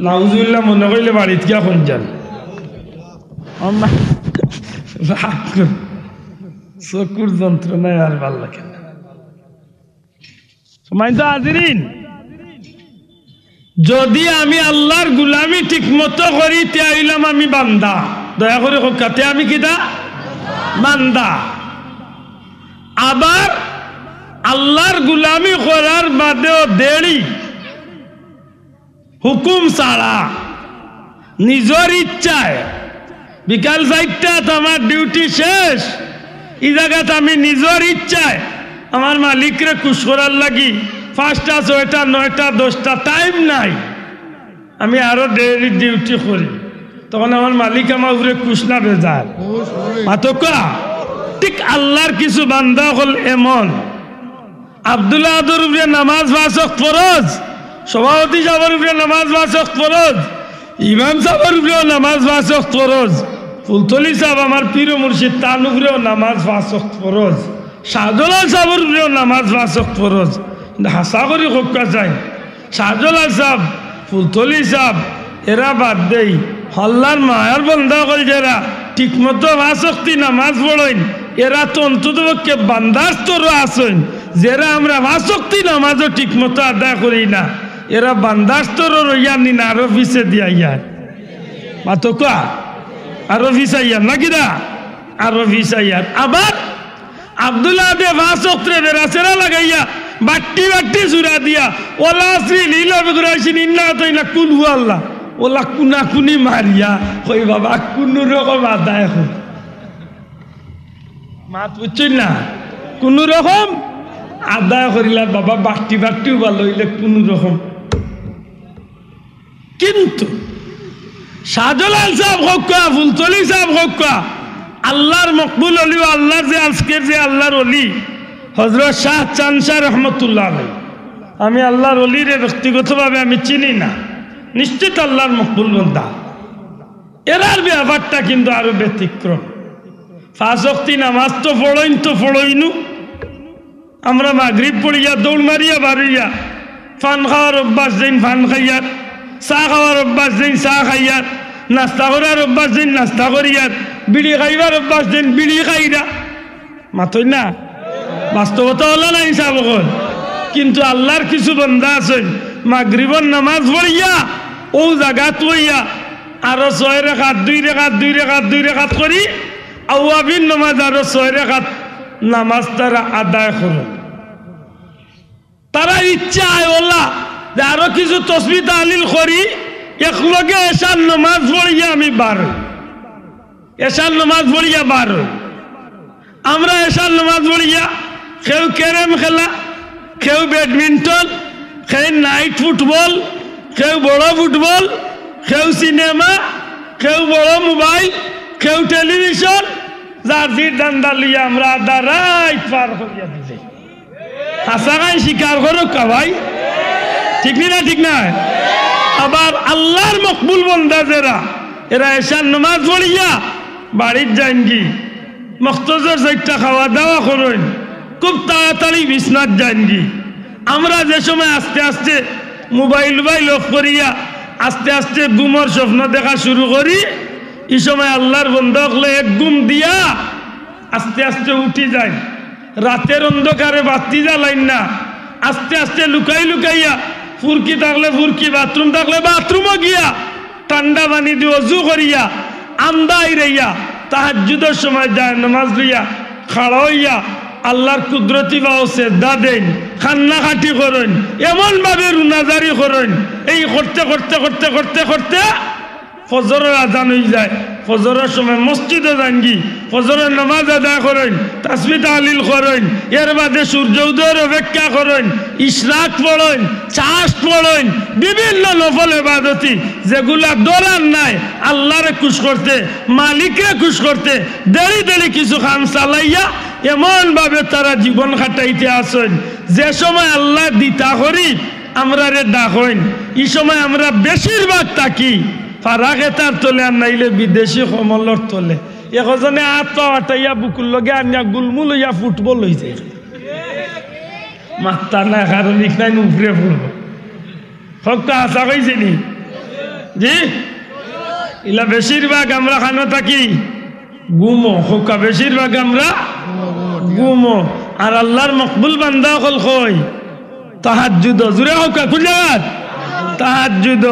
নাউজুবিল্লাহ মনে করলে বাড়িতে গিয়া কোন যান চকুর যন্ত্রণায় আর ভাল লাগে না। সময় তো হাজিরিন, যদি আমি আল্লাহর গুলামি ঠিক মতো করি, তে আইলাম আমি বান্দা। দয়া করে কাতে আমি কিটা বান্দা। আবার আল্লাহর গুলামি করার বাদেও দেরি, হুকুম ছাড়া নিজের ইচ্ছায় বিকাল 4টাত আমার ডিউটি শেষ, এই জায়গাতে আমি নিজের ইচ্ছায় আমার মালিকরে খুশ করার লাগি 5টা 6টা 9টা 10টা টাইম নাই, আমি আরো দেরি ডিউটি করি। তখন আমার মালিক আমার উপরে কুশনা বেজার মাতকা। ঠিক আল্লাহর কিছু বান্দা হল এমন, আব্দুল্লাহ আদর উপরে নামাজ 5 ওয়াক্ত ফরজ, সভাপতি সাহেবের উপরে নামাজ 5 ওয়াক্ত ফরজ, ইমাম সাহেবের উপরেও নামাজ 5 ওয়াক্ত ফরজ, ফুলতলি সাহেব আমার পীর মুর্শিদ তার উপরেও নামাজ 5 ওয়াক্ত ফরজ, শাহজালাল সাহেবের উপরেও নামাজ 5 ওয়াক্ত ফরজ। কিন্তু হাসা করি হকা চাই শাহজালাল সাহেব ফুলতলি সাহেব এরা বাদ দেই হল্লার মায়ার বন্ধা কল যারা ঠিকমতো 5 ওয়াক্ত নামাজ পড়েন এরা তো অন্তত পক্ষে বান্দার স্তরও আসেন, যারা আমরা 5 ওয়াক্ত নামাজও ঠিকমতো আদায় করি না এরা বান্দার স্তরও রইয়া নিন আরো পিছে দিয়া ইয়ার মাতকা আরো ভিসাইয়ার নাকি না আরো ভিসাইয়ার। আবার আব্দুল্লাহ দে 5 ওয়াক্তে বেরাসেরা লাগাইয়া বাট্টি বাট্টি সুরা দিয়া ওলা শ্রী লীলা বিগ্রাইছিন ইন্না তাইনা কুল হু আল্লাহ ওলা কুনা কুনি মারিয়া কই বাবা কোন রকম আদায় হয় মাত বুঝছেন না, কোন রকম আদায় করিলা বাবা বাট্টি বাট্টিও ভালো হইলে কোন রকম। কিন্তু শাহজালাল সাহেব হকা ফুলতলি সাহেব হকা আল্লাহর মকবুল অলি আল্লাহ যে আজকের যে আল্লাহর অলি হযরত শাহ চাঁদ শাহ রহমতুল্লাহ আলাইহি, আমি আল্লাহর অলির ব্যক্তিগতভাবে আমি চিনি না, নিশ্চিত আল্লাহর মকবুল বান্দা। এরার ব্যাপারটা কিন্তু আরো ব্যতিক্রম। 5 ওয়াক্ত নামাজ তো পড়ইনু আমরা মাগরিব পড়িয়া দৌড় মারিয়া বাড়িয়া ফান খাওয়ার অভ্যাস দিন ফান খাইয়ার, চা খাওয়ার অভ্যাস দিন চা খাইয়ার, নাস্তা করার অভ্যাস দিন নাস্তা করিয়ার, বিড়ি খাইবার অভ্যাস দিন বিড়ি খাইরা মাতই না বাস্তবতা হলো না হিসাব হল। কিন্তু আল্লাহর কিছু বান্দা আছেন মাগরিবর নামাজ পড়িয়া ও জায়গা তৈয়া আরো 6 রাকাত 2 রাকাত 2 রাকাত 2 রাকাত করি আওয়াবিন নামাজ আরো 6 রাকাত নামাজ তারা আদায় করে। তারা ইচ্ছা হয় ওলা যে আরো কিছু তসবিহ তাহলিল করি একলগে এশার নামাজ পড়িয়া আমি বার হই, এশার নামাজ পড়িয়া বার হই। আমরা এশার নামাজ পড়িয়া কেউ ক্যারেম খেলা, কেউ ব্যাডমিন্টন, কেউ নাইট ফুটবল, কেউ বড় ফুটবল, কেউ সিনেমা, কেউ বড় মোবাইল, কেউ টেলিভিশন, যার যে দান্দা লিয়া আমরা আধা রাত পার করিয়া দিলে হাসাগাই স্বীকার করো ভাই, ঠিক না ঠিক না। আবার আল্লাহর মকবুল বান্দা যারা এরা এশার নামাজ পড়িয়া বাড়ির যান কি মখতজর 4টা খাওয়া দাওয়া করেন খুব তাড়াতাড়ি বিছনাত যান কি। আমরা যে সময় আস্তে আস্তে মোবাইল অফ করিয়া আস্তে আস্তে ঘুমর স্বপ্ন দেখা শুরু করি, এই সময় আল্লাহর বান্দা হলে এক ঘুম দিয়া আস্তে আস্তে উঠি যায়, রাতের অন্ধকারে বাতি জ্বালাইন না, আস্তে আস্তে লুকাইয়া ফুরকি থাকলে ফুরকি, বাথরুম থাকলে বাথরুমও গিয়া ঠান্ডা পানি দিয়ে অজু করিয়া আন্দাই রইয়া তাহাজ্জুদের সময় যায় নামাজ লইয়া খাড়া হইয়া আল্লাহর কুদরতি বাও সেজদা দেন, কান্নাকাটি করেন, এমন ভাবে রুনাজারি করেন। এই করতে করতে করতে করতে করতে ফজরের আজান হয়ে যায়। ফজরের সময় মসজিদে যানগি, ফজরের নামাজ আদায় করেন, তাসবিহ তাহলিল করেন, এর বাদে সূর্য উদয়ের অপেক্ষা করেন, ইশরাক পড়েন, চাষ পড়েন, বিভিন্ন নফল ইবাদতি যেগুলা দরার নাই আল্লাহরে খুশ করতে মালিকরে খুশ করতে দেরি দেরি কিছু কাম চালাইয়া এমন ভাবে তারা জীবন কাটাইতে আসেন। যে সময় আল্লাহ দিতা করি আমরা রে ডাকেন, এই সময় আমরা বেশিরভাগ থাকি ফারাকে তার তোলে আর নাইলে বিদেশি কমলর তোলে। একজনে হাত পা আটাইয়া বুকুর লগে আনিয়া গুলমুল হইয়া ফুটবল হয়েছে, মাত্তা না কারণ ইকনাই উপরে পড়ব সবটা আশা কইছে নি জি। ইলা বেশিরভাগ আমরা খানো থাকি গুমো হোকা, বেশিরভাগ আমরা গুমো। আর আল্লাহর মকবুল বান্দা হল কই তাহাজ্জুদ, জুড়ে হোকা খুঁজাত তাহাজ্জুদ।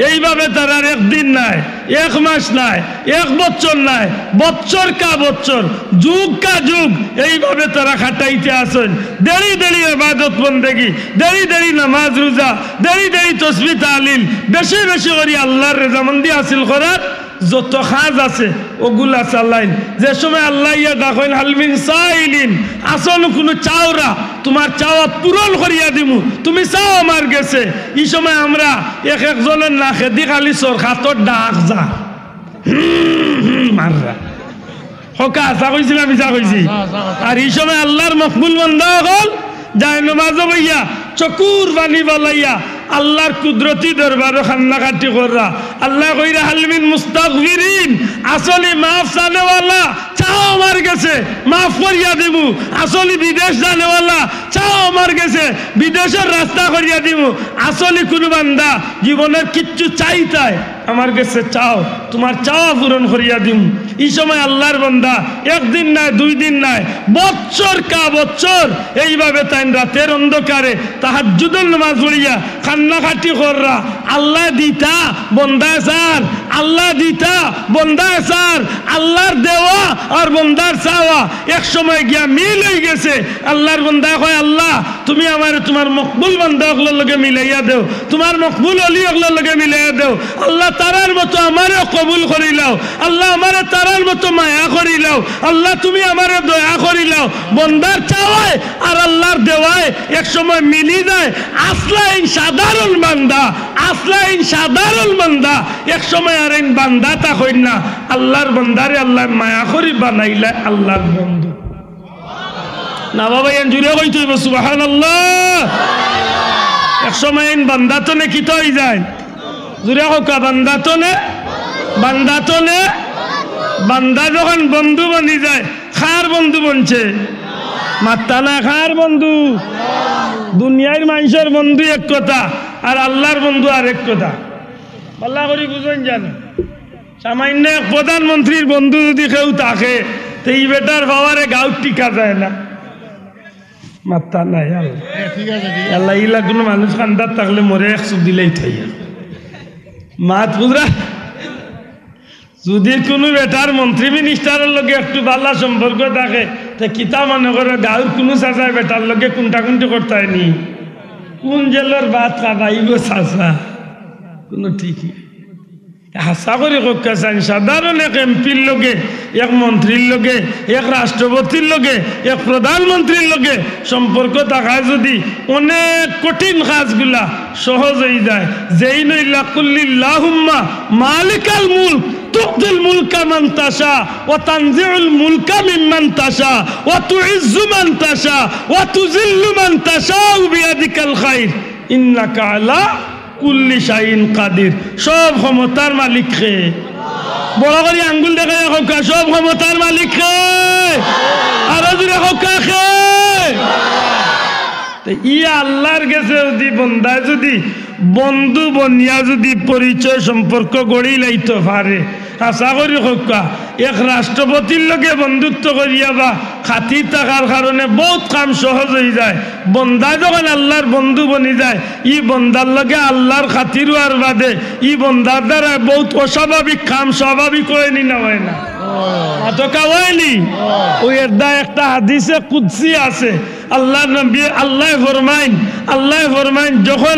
এইভাবে তার আর একদিন নাই, 1 মাস নাই, 1 বছর নাই, বছর কা বছর, যুগ কা যুগ এইভাবে তারা খাটাইতে আসেন। দেরি দেরি ইবাদত বন্দেগি, দেরি দেরি নামাজ রোজা, দেরি দেরি তাসবিহ তাহলিল, বেশি বেশি করে আল্লাহর রেজামন্দি হাসিল করার যত কাজ আছে ওগুলা চালাইন। যে সময় আল্লাহ ইয়া ডাকেন হালমিন সাইলিন, আসল কোনো চাওরা তোমার চাওয়া পূরণ করিয়া দিমু, তুমি চাও আমার গেছে। এই সময় আমরা এক একজনের না খেদি খালি সরকার ডাক যা মাররা হকা আশা কইছিলাম মিছা কইছি আর এই সময় আল্লাহর মকবুল বান্দা হল যায় নমাজ হইয়া চকুর বানি বালাইয়া আল্লাহর কুদরতি দরবারও খান্নাকাটি কররা আল্লাহ কইরা হালমিন মুস্তাগফিরিন আসলি মাফ জানেওয়ালা চাও আমার গেছে মাফ করিয়া দিব আসলি বিদেশ জানেওয়ালা চাও আমার গেছে বিদেশের রাস্তা করিয়া দিব আসলি কোনো বান্দা জীবনের কিচ্ছু চাইতায় আমার কাছে চাও তোমার চাওয়া পূরণ করিয়া দিম এই সময় আল্লাহর বান্দা একদিন নাই দুই দিন নাই বছর কা বছর এইভাবে তাই রাতের অন্ধকারে তাহাজ্জুদের নামাজ পড়িয়া কান্নাকাটি কররা আল্লাহ দিতা বন্দায় সার আল্লাহ দিতা বন্দায় সার আল্লাহর দেওয়া আর বন্দার চাওয়া এক সময় গিয়া মিল হয়ে গেছে আল্লাহর বন্দায় কয় আল্লাহ তুমি আমার তোমার মকবুল বান্দা ওগুলোর লগে মিলাইয়া দেও তোমার মকবুল অলি ওগুলোর লগে মিলাইয়া দেও আল্লাহ তারার মতো আমারে কবুল করিলাও আল্লাহ আমারে তারার মতো মায়া করিলাও আল্লাহ তুমি আমারে দয়া করিলাও বন্দার চাওয়ায় আর আল্লাহর দেওয়ায় এক সময় মিলি যায় আসলাইন সাধারণ বান্দা আসলাইন সাধারণ বান্দা এক সময় আর এই বান্দা তা হইন না আল্লাহর বান্দারে আল্লাহ মায়া করি বানাইলা আল্লাহর বন্ধু না বাবা এন জুড়ে কইতে হইব সুবহানাল্লাহ এক সময় এই বান্দা তো নে কিতা হই যায় জুড়ে হোক বান্দা তো নে বান্দা যখন বন্ধু বনি যায় খার বন্ধু বনছে মাত্তা না খার বন্ধু দুনিয়ার মানুষের বন্ধু এক কথা আর আল্লাহর বন্ধু আর এক কথা আল্লাহ করি বুঝেন জানো সামান্য এক প্রধানমন্ত্রীর বন্ধু যদি কেউ থাকে তো এই বেটার পাওয়ারে গাঁও টিকা যায় না মাত্তা নাই আল্লাহ ইলা কোনো মানুষ কান্দার থাকলে মরে একশো দিলেই থাইয়া মাত বুঝরা যদি কোনো বেটার মন্ত্রী মিনিস্টারের লগে একটু ভালো সম্পর্ক থাকে তা কিতা মনে করে গাঁর কোনো চাচায় বেটার লগে কোনটা কোনটি করতে হয়নি কোন জেলার ভাত খাবাইব চাচা কোনো ঠিকই হাসা করে কক্ষা চান সাধারণ এক এমপির লগে এক মন্ত্রীর লগে এক রাষ্ট্রপতির লগে এক প্রধানমন্ত্রীর লগে সম্পর্ক থাকায় যদি অনেক কঠিন কাজগুলা সহজ হয়ে যায় যেই নইলা কুল্লিল্লাহুম্মা মালিকাল মুলক تؤتي الملك من تشاء وتنزع الملك ممن تشاء وتعز من تشاء وتذل من تشاء بيدك الخير إنك على كل شيء قدير সব ক্ষমতার মালিক কে বড় করে আঙ্গুল দেখা হোক সব ক্ষমতার মালিক কে আর জুড়ে হোক কে ইয়া আল্লাহর কাছে যদি বন্দায় যদি বন্ধু বনিয়া যদি পরিচয় সম্পর্ক গড়ি লাইতে পারে আশা করি হকা এক রাষ্ট্রপতির লগে বন্ধুত্ব করিয়া বা খাতি থাকার কারণে বহুত কাম সহজ হয়ে যায় বন্দা যখন আল্লাহর বন্ধু বনি যায় ই বন্দার লগে আল্লাহর খাতির আর বাদে ই বন্দার দ্বারা বহুত অস্বাভাবিক কাম স্বাভাবিক হয়নি না হয় না মাতকা হয়নি ওই এর দা একটা হাদিসে কুদসি আছে আল্লাহ নবী আল্লাহ ফরমাইন যখন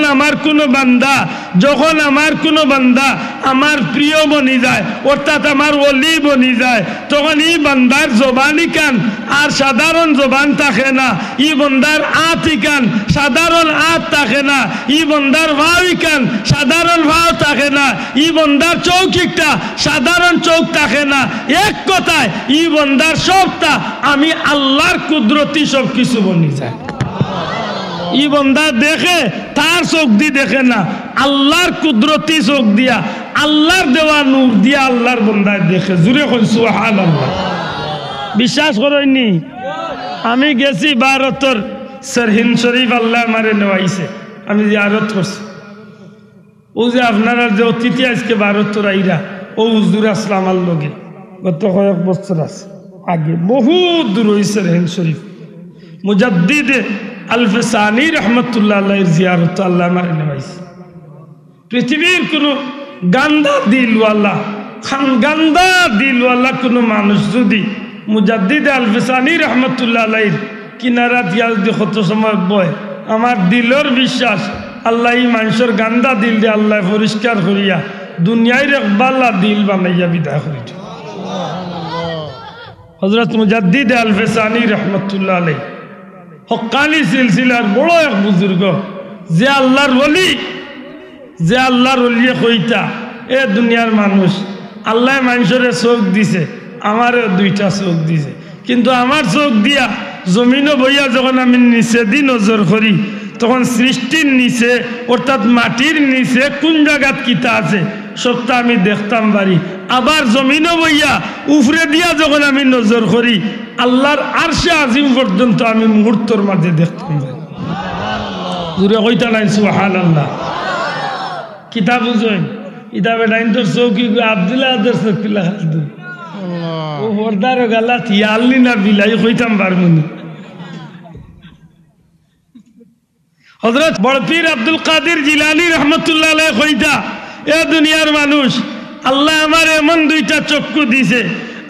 আমার কোনো বান্দা আমার প্রিয় বনি যায় অর্থাৎ আমার ওলি বনি যায় তখন এই বান্দার জবানি কান আর সাধারণ জবান থাকে না ই বন্দার আতি কান সাধারণ আত থাকে না ই বন্দার ভাওই কান সাধারণ ভাও থাকে না ই বন্দার চৌকিটা সাধারণ চৌক থাকে না এক কথায় ই বন্দার সবটা আমি আল্লাহর কুদরতি সব কিছু বনি যায় ই বন্দা দেখে তার চোখ দিয়ে দেখে না আল্লাহর কুদরতি চোখ দিয়া আল্লাহর দেওয়া নূর দিয়া আল্লাহর বন্দায় দেখে জুড়ে কই সুবহানাল্লাহ বিশ্বাস করেননি আমি গেছি ভারতের সরহিন শরীফ আল্লাহ আমারে নেওয়াইছে আমি জিয়ারত করছি ও যে আপনারা যে অতিথি আজকে ভারতের আইরা ও হুজুর আসলাম আমার লগে গত কয়েক বছর আছে আগে বহুত দূর হয়েছে সরহিন শরীফ মুজাদ্দিদ আলফসানি রহমতুল্লাহ আলাইহির জিয়ারত আল্লাহ আমারে নেওয়াইছে পৃথিবীর কোনো গান্দা দিলওয়ালা কোনো মানুষ যদি মুজাদ্দিদ আলফসানি রহমতুল্লাহ আলাইহির কিনারা দিয়া যদি কত সময় বয় আমার দিলর বিশ্বাস আল্লাহ এই মানুষের গান্দা দিল দিয়ে আল্লাহ পরিষ্কার করিয়া দুনিয়ায় একবাল্লা দিল বানাইয়া বিদায় করি হযরত মুজাদ্দিদ আলফসানি রহমতুল্লাহ আলাইহি হক্কানি সিলসিলার বড় এক বুজুর্গ যে আল্লাহর ওলি কইতা এ দুনিয়ার মানুষ আল্লাহ মানুষের চোখ দিছে, আমারও দুইটা চোখ দিছে, কিন্তু আমার চোখ দিয়া জমিনও বইয়া যখন আমি নিচে দি নজর করি তখন সৃষ্টির নিচে অর্থাৎ মাটির নিচে কোন জায়গাত কিতা আছে সবটা আমি দেখতাম পারি। আবার জমিনও বইয়া উফরে দিয়া যখন আমি নজর করি আল্লাহর আরশে আজিম পর্যন্ত আমি মুহূর্তর মাঝে দেখতাম পারি। জুড়ে কইতা নাই সুবহানাল্লাহ। কিতাব বুঝেন কিতাবে নাইন তোর চৌকি আব্দুল্লাহ চোখ পিলা খালদু ও হরদার গালা থিয়ালি না বিলাই কইতাম পারমুনি। হযরত বড় পীর আব্দুল কাদের জিলানী রহমতুল্লাহ আলাইহি কইতা, এ দুনিয়ার মানুষ, আল্লাহ আমার এমন দুইটা চক্ষু দিছে,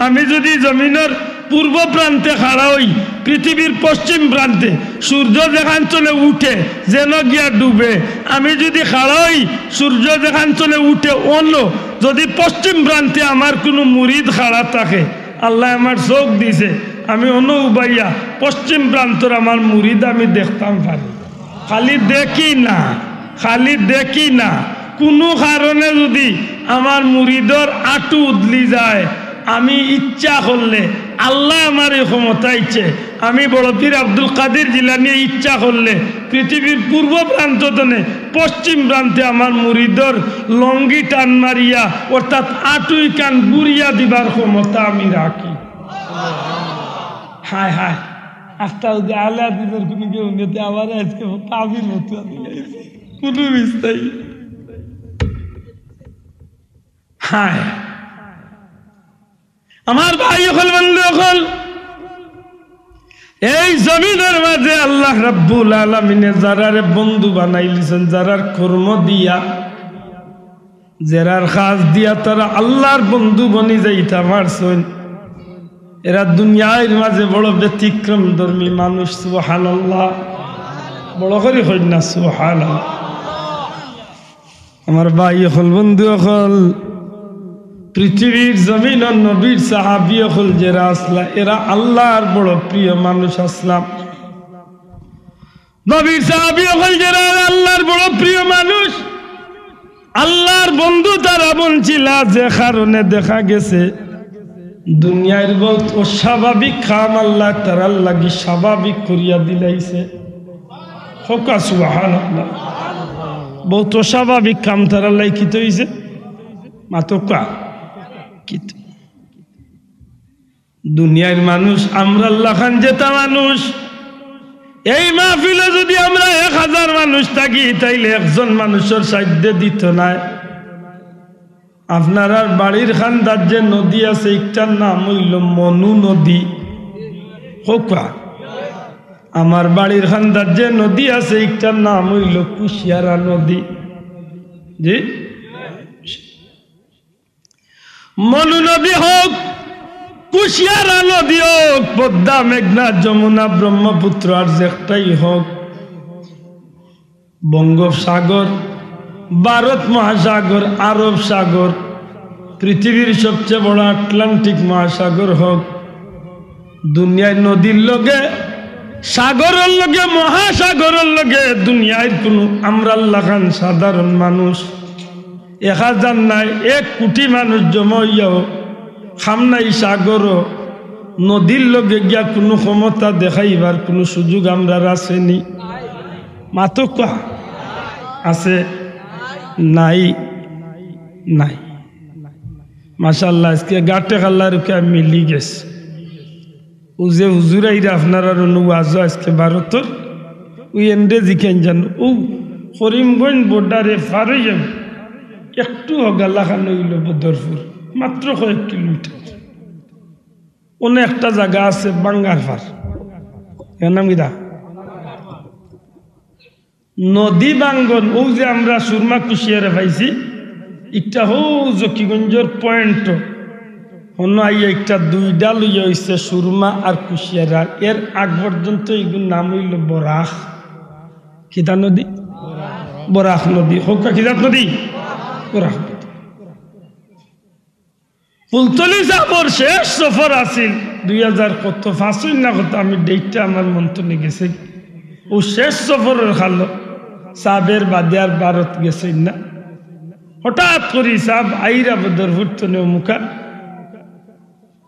আমি যদি জমিনের পূর্ব প্রান্তে খাড়া হই, পৃথিবীর পশ্চিম প্রান্তে সূর্য যেখান চলে উঠে যেন গিয়া ডুবে, আমি যদি খাড়া হই সূর্য যেখান চলে উঠে অন্য, যদি পশ্চিম প্রান্তে আমার কোনো মুরিদ খাড়া থাকে, আল্লাহ আমার চোখ দিছে, আমি অন্য উবাইয়া পশ্চিম প্রান্তর আমার মুরিদ আমি দেখতাম পারি। খালি দেখি না, খালি দেখি না, কোনো কারণে যদি আমার মুরিদর আটু উদলি যায়, আমি ইচ্ছা করলে আল্লাহ আমার এই ক্ষমতা ইচ্ছে, আমি বড় পীর আব্দুল কাদের জিলানী ইচ্ছা করলে পৃথিবীর পূর্ব প্রান্ত তনে পশ্চিম প্রান্তে আমার মুরিদর লঙ্গি টান মারিয়া অর্থাৎ আটুই কান বুড়িয়া দিবার ক্ষমতা আমি রাখি। হায় হায়, আস্তা আল্লাহ দিবের কোনো কেউ নেতে আমার আজকে তাবির মতো কোনো মিস্তাই। হায় আমার ভাই হল বন্ধু হল, এই জমিনের মাঝে আল্লাহ রাব্বুল আলামিনে যারারে বন্ধু বানাইলিছেন, যারার কর্ম দিয়া যারার কাজ দিয়া তারা আল্লাহর বন্ধু বনি যাইতা পারছেন, এরা দুনিয়ার মাঝে বড় ব্যতিক্রম ধর্মী মানুষ। সুবহানাল্লাহ, বড় করে হই না সুবহানাল্লাহ। আমার ভাই হল বন্ধু হল, পৃথিবীর জমিন নবীর সাহাবী হল যারা আসলা, এরা আল্লাহর বড় প্রিয় মানুষ আসলাম। নবীর সাহাবী হল যারা আল্লাহর বড় প্রিয় মানুষ, আল্লাহর বন্ধু তারা বলছিল যে কারণে দেখা গেছে দুনিয়ার বহুত অস্বাভাবিক কাম আল্লাহ তারার লাগি স্বাভাবিক করিয়া দিলাইছে। হোকা সুবহানাল্লাহ, বহুত অস্বাভাবিক কাম তারার লাগি কি হইছে মাতকা কি। দুনিয়ার মানুষ আমরা আল্লাহ খান যেটা মানুষ, এই মাহফিলে যদি আমরা 1000 মানুষ থাকি তাইলে একজন মানুষের সাধ্য দিত না। আপনার বাড়ির খান্দার যে নদী আছে একটার নাম হইল মনু নদী। হোকা আমার বাড়ির খান্দার যে নদী আছে একটার নাম হইল কুশিয়ারা নদী। জি, মনু নদী হোক, কুশিয়ারা নদী হোক, পদ্মা মেঘনা যমুনা ব্রহ্মপুত্র আর যেটাই হোক, বঙ্গোপসাগর, ভারত মহাসাগর, আরব সাগর, পৃথিবীর সবচেয়ে বড় আটলান্টিক মহাসাগর হোক, দুনিয়ায় নদীর লগে সাগরের লগে মহাসাগরের লগে দুনিয়ায় কোনো আমরা আল্লাহ খান সাধারণ মানুষ 1000 নাই 1 কোটি মানুষ জমা হইয়াও খামনাই সাগর নদীর লগে গিয়া কোনো ক্ষমতা দেখাইবার কোনো সুযোগ আমরা আসেনি। মাতকা আছে নাই নাই। মাশাআল্লাহ, আজকে গাটে খাল্লার মিলি গেছে। ও যে হুজুরাইরা আপনারা ওয়াজ আজকে ভারতের ওই এন্ডে জিখেন জানো, ও করিমগঞ্জ বর্ডারে পার হয়ে যাবে একটু হগাল্লা খান হইল বদরপুর, মাত্র কয়েক কিলোমিটার। অনেক একটা জায়গা আছে বাঙ্গার পার, এর নাম কিরা নদী বাঙ্গন। ও যে আমরা সুরমা কুশিয়ারে পাইছি একটা হো জকিগঞ্জের পয়েন্ট অন্য আইয়া একটা 2টা লইয়া হয়েছে সুরমা আর কুশিয়ারা। এর আগ পর্যন্ত এগুলোর নাম হইল বরাক। কিতা নদী? বরাক নদী। হোক কিতাব নদী বরাক নদী। ফুলতলি যাবর শেষ সফর আছিল 2005 না কত, আমি ডেটটা আমার মন্তনে গেছে। ও শেষ সফরের খালো সাবের বাদে আর ভারত গেছে না। হঠাৎ করে সাহ আইরা বদরপুর তনে মুখা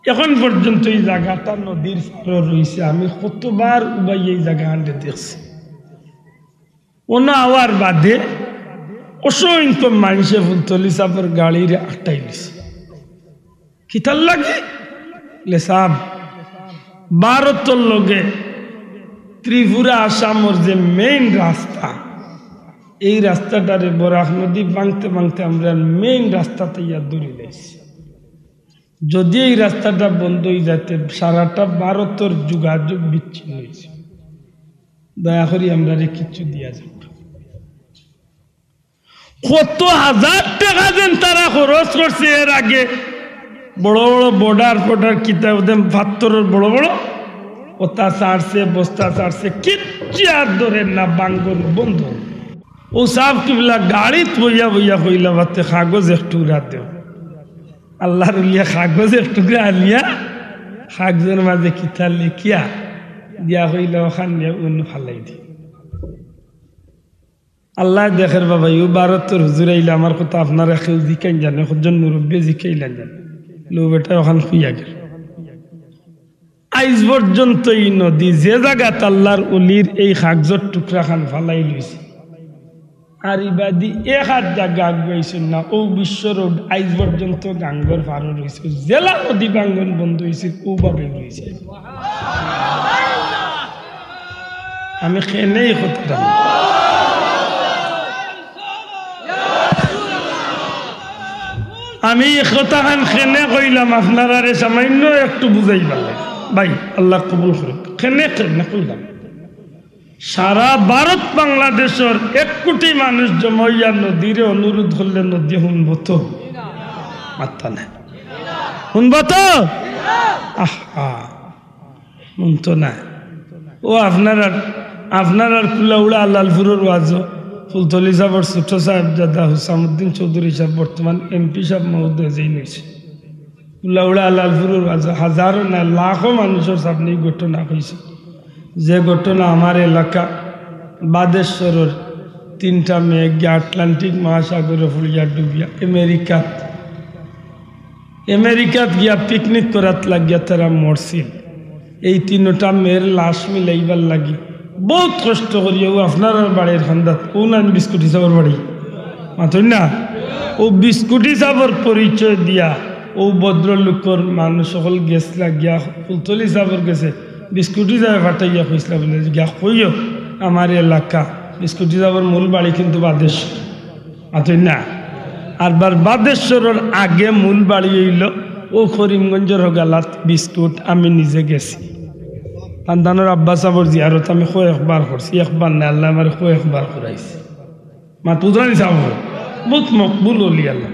এখন পর্যন্ত এই জায়গাটা নদীর পাড়ে রয়েছে। আমি কতবার উবাই এই জায়গা হাঁটে দেখছি। ওনা আওয়ার বাদে অসংখ্য মানুষে ফুলতলি সাহেবের গাড়ির আটটাই দিছে। কিতার লাগে লে সাহেব ভারতের লগে ত্রিপুরা আসামর যে মেইন রাস্তা, এই রাস্তাটারে বরাক নদী ভাঙতে ভাঙতে আমরা মেইন রাস্তাতে ইয়া দূরে যাইছি। যদি এই রাস্তাটা বন্ধ হয়ে যাতে সারাটা ভারতের যোগাযোগ বিচ্ছিন্ন হয়েছে। দয়া করি আমরা কিছু দিয়া যাব। কত হাজার টাকা দেন তারা খরচ করছে এর আগে। বড় বড় বর্ডার কিতাব দেন পাথরের বড় বড় ওটা ছাড়ছে, বস্তা ছাড়ছে, কিচ্ছু আর ধরেন না, বাঙ্গন বন্ধ। ও সাহেব কিবলা গাড়িত বইয়া বইয়া কইলা বাতে কাগজ এক টুকরা দেও। আল্লাহর উলিয়া কাগজ এক টুকরা আলিয়া কাগজের মাঝে কিতা লিখিয়া দিয়া কইলা ওখান নিয়ে অন্য ফালাই দি। আল্লাহ দেখের বাবা ইউ ভারতের হুজুর আইলে আমার কথা আপনারা কেউ জিকাইন জানে, সজন মুরব্বী জিকাইলেন জানে, লো বেটা ওখান খুইয়া গেল। আইজ পর্যন্ত এই নদী যে জায়গা আল্লাহর উলির এই কাগজের টুকরা খান ফালাই লইছে, আর ইবাদি এক হাত জায়গা আগুয়াইছেন না। ও বিশ্ব রোড আইজ পর্যন্ত গাঙ্গর পারো রয়েছে, জেলা নদী বাঙ্গন বন্ধ হয়েছে, ওভাবে রয়েছে। আমি খেনেই কথা আমি কথাখান খেনে কইলাম, আপনারা সামান্য একটু বুঝাই পারলেন ভাই, আল্লাহ কবুল করুক। খেনে খেনে কইলাম সারা ভারত বাংলাদেশের 1 কোটি মানুষ জমাইয়া নদীরে অনুরোধ করলে নদী শুনব তো? মাত্তা না শুনব তো? আহা শুনতো না। ও আপনার কুলাউড়া আল্লালপুরের ওয়াজ ফুলতলি সাহেবের ছোট সাহেব দাদা হুসামুদ্দিন চৌধুরী সাহেব বর্তমান এমপি সাহেব মহোদয় যেই নিয়েছে, কুলাউড়া আল্লালপুরের ওয়াজ হাজারো না লাখো মানুষের সামনে ঘটনা হয়েছে। যে ঘটনা আমার এলাকা বাদেশ্বরের 3টা মেয়ে গিয়া আটলান্টিক মহাসাগরে ফুলিয়া ডুবিয়া আমেরিকাত গিয়া পিকনিক করাত লাগিয়া তারা মরছিল। এই 3টা মেয়ের লাশ মিলাইবার লাগি বহুত কষ্ট করিয়া ও আপনার বাড়ির খান্দাত ও না বিস্কুট হিসাবের বাড়ি মাথুন না, ও বিস্কুট হিসাবের পরিচয় দিয়া ও ভদ্রলোকর মানুষ সকল গেছলা গিয়া ফুলতলি হিসাবের গেছে বিস্কুটি যাবে ফাটাইয়া কইসলা বলে গিয়া কইও আমার এলাকা বিস্কুটি যাবার মূল বাড়ি কিন্তু বাদেশ্বর মাথুন না। আর বাদেশ্বরের আগে মূল বাড়ি হইল ও করিমগঞ্জের হগালাত বিস্কুট। আমি নিজে গেছি সন্তানের আব্বা সাবর জিয়ারত আমি কয়েকবার করছি, একবার না আল্লাহ আমার কয়েকবার করাইছি। মাতুদানি সাব বহুত মকবুল হলি আল্লাহ।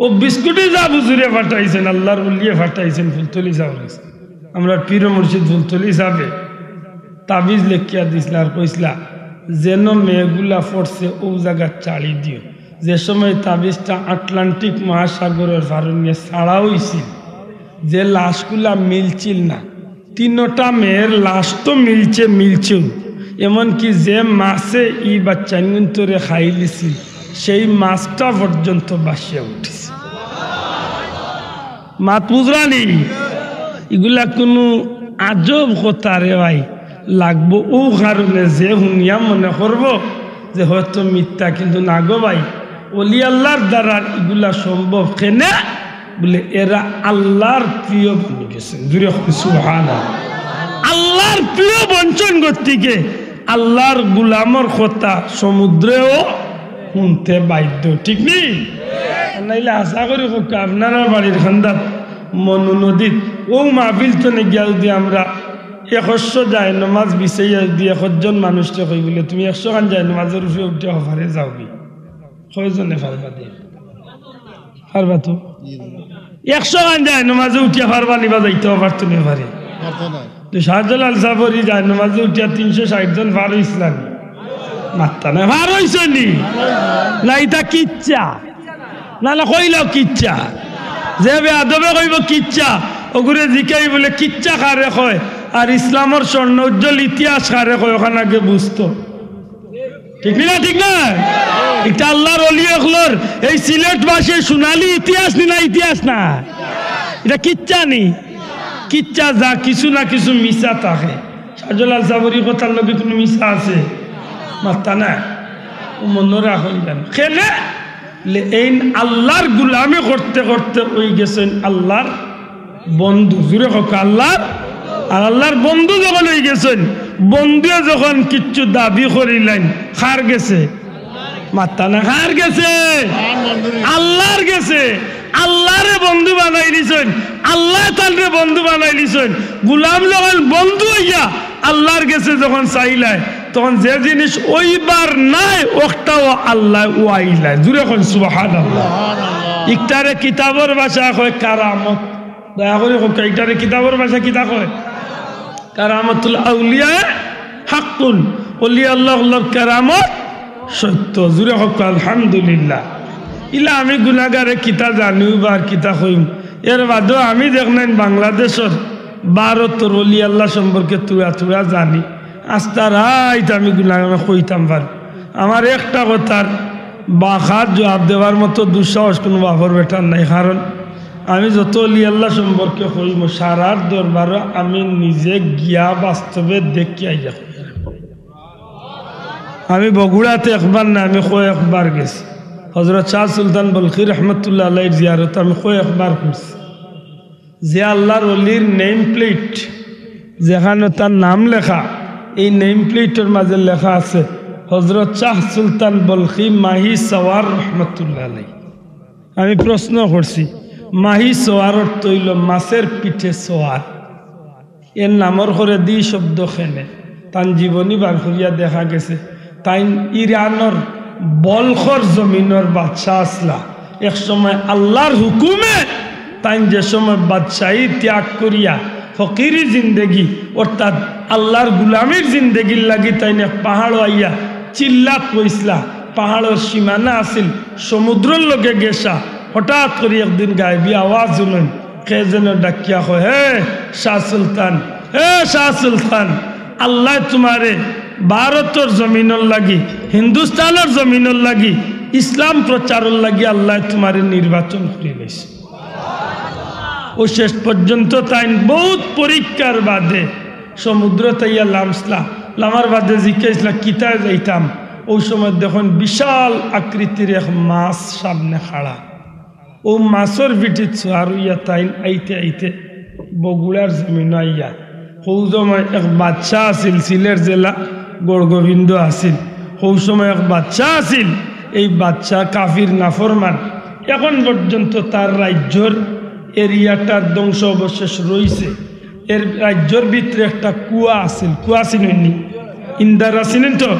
ও বিস্কুটে যা বুঝুরে ফাটাইছেন আল্লাহর উলিয়ে ফাটাইছেন ফুলতলি সাব। আমরা পীর মুর্শিদ ফুলতলি সাবে তাবিজ লেখিয়া দিছিল আর কইসলা যেন মেয়েগুলা পড়ছে ও জায়গা চাড়ি দিও। যে সময় তাবিজটা আটলান্টিক মহাসাগরের ফারণ নিয়ে ছাড়া হয়েছিল, যে লাশগুলা মিলছিল না, 3টা মেয়ের লাশ তো মিলছেও, এমনকি যে মাছে ই বাচ্চান্তরে খাই লিছিল সেই মাছটা পর্যন্ত বাসিয়া উঠেছে। মাত বুঝরানি এগুলা কোনো আজব কথা রে ভাই লাগবো। ও কারণে যে শুনিয়া মনে করবো যে হয়তো মিথ্যা, কিন্তু না গো ভাই, ওলি আল্লাহর দ্বারা এগুলা সম্ভব। কেনে বলে এরা আল্লাহর প্রিয় বনে গেছেন। সুবহানাল্লাহ, আল্লাহর প্রিয় বঞ্চন গতিকে আল্লাহর গুলামর কথা সমুদ্রেও শুনতে বাধ্য, ঠিক নেই? নাইলে আশা করি আপনারা বাড়ির খান্দাত মনু নদীত ও মাহফিল তো গিয়া যদি আমরা 100 যায় নমাজ বিছাইয়া দিয়ে 100জন মানুষকে কই বলে তুমি 100 খান যায় নমাজের উপরে উঠে হফারে যাওবি, কয়জনে পারবা দিয়ে পারবা? তো 100 খান যায় নমাজে উঠিয়া পারবা নিবা যাইতেও পারতো না পারে। তো শাহজালাল সাবরি যায় নমাজে উঠিয়া 360 জন পার ইসলাম মাত্তা না পার হইছ নি না? এটা কিচ্ছা না কইলাও কিচ্ছা, যে আদবে কইব কিচ্ছা ওগুলো জিকাই বলে কিচ্ছা কারে কয় আর ইসলামের স্বর্ণ উজ্জ্বল ইতিহাস কারে কয় ওখানে আগে বুঝতো। ঠিক না ঠিক না এটা আল্লাহর ওলি হলোর এই সিলেটবাসীর সোনালী ইতিহাস না ইতিহাস না এটা কিচ্ছা নি কিচ্ছা যা কিছু না কিছু মিশা থাকে শাহজালাল সাবরি কথার লগে কোনো মিশা আছে মাত্তা না ও মনে রাখুন কেন খেলে এই আল্লাহর গুলামি করতে করতে ওই গেছেন আল্লাহর বন্ধু জুড়ে হোক আল্লাহর আর আল্লাহর বন্ধু যখন হয়ে গেছেন বন্ধুয়ে যখন কিচ্ছু দাবি করিলেন খার গেছে মাত্তা না খার গেছে আল্লাহর গেছে আল্লাহরে বন্ধু বানাই দিছেন আল্লাহ তারে বন্ধু বানাই দিছেন গুলাম যখন বন্ধু হইয়া আল্লাহর গেছে যখন চাইলাই তখন যে জিনিস ওইবার নাই ওটাও আল্লাহ ওয়াইলাই জুড়ে এখন সুবহানাল্লাহ ইকটারে কিতাবের ভাষা কয় কারামত দয়া করে ইকটারে কিতাবের ভাষা কিতা কয় কারামতুল আউলিয়া হাক্কুন ওলি আল্লাহর কারামত সত্য জুড়ে হোক আলহামদুলিল্লাহ ইলা আমি গুনাগারে কিতা জানিও বার কিতা কইম এর বাদেও আমি দেখলেন বাংলাদেশের ভারতের ওলি আল্লাহ সম্পর্কে তুরা তুরা জানি আস্তা রাইত আমি গুনাগারে কইতাম পারি আমার একটা কথার বাখার জবাব দেওয়ার মতো দুঃসাহস কোনো বাপর বেটার নাই কারণ আমি যত অলি আল্লাহ সম্পর্কে কইম সারার দরবারও আমি নিজে গিয়া বাস্তবে দেখি আইয়া আমি বগুড়াতে একবার না আমি কয়েকবার গেছি হযরত শাহ সুলতান বলখি রহমতুল্লাহ আলাইহির জিয়ারত আমি কয়েকবার করছি যে আল্লাহর অলির নেম প্লেট যেখানে তার নাম লেখা এই নেম প্লেটের মাঝে লেখা আছে হযরত শাহ সুলতান বলখি মাহি সওয়ার রহমতুল্লাহ আলাইহি আমি প্রশ্ন করছি মাহি সোয়ার অর্থ হইল মাছের পিঠে সোয়ার এর নামর করে দি শব্দ খেনে তান জীবনী বার করিয়া দেখা গেছে তাই ইরানোর বলখর জমিনের বাদশাহ আসলা এক সময় আল্লাহর হুকুমে তাই যে সময় বাদশাহী ত্যাগ করিয়া ফকিরি জিন্দেগি অর্থাৎ আল্লাহর গুলামির জিন্দেগির লাগি তাই না পাহাড় আইয়া চিল্লাত পইসলা পাহাড়ের সীমানা আসিল সমুদ্রের লগে গেছা হঠাৎ করে একদিন গায়েবী আওয়াজ শুনেন কে যেন ডাকিয়া কয় হে শাহ সুলতান আল্লাহ তোমারে ভারতের জমিনের লাগি হিন্দুস্তানের জমিনের লাগি ইসলাম প্রচারের লাগি আল্লাহ তোমারে নির্বাচন করে গেছে ও শেষ পর্যন্ত তাই বহুত পরীক্ষার বাদে সমুদ্র তাইয়া লামার বাদে জিজ্ঞাসা কিতায় যাইতাম ওই সময় দেখুন বিশাল আকৃতির এক মাছ সামনে খাড়া ও মাছর পিঠে আর ইয়া তাইন আইতে আইতে বগুড়ার জমিন আইয়া সৌ সময় এক বাচ্চা আছিল সিলেট জেলা গড়গোবিন্দ আছিল সৌ সময় এক বাচ্চা আছিল এই বাচ্চা কাফির নাফরমান এখন পর্যন্ত তার রাজ্যর এরিয়াটার ধ্বংস অবশেষ রয়েছে এর রাজ্যর ভিতরে একটা কুয়া আছিল কুয়া ছিলেন ইন্দার আছিলেন তো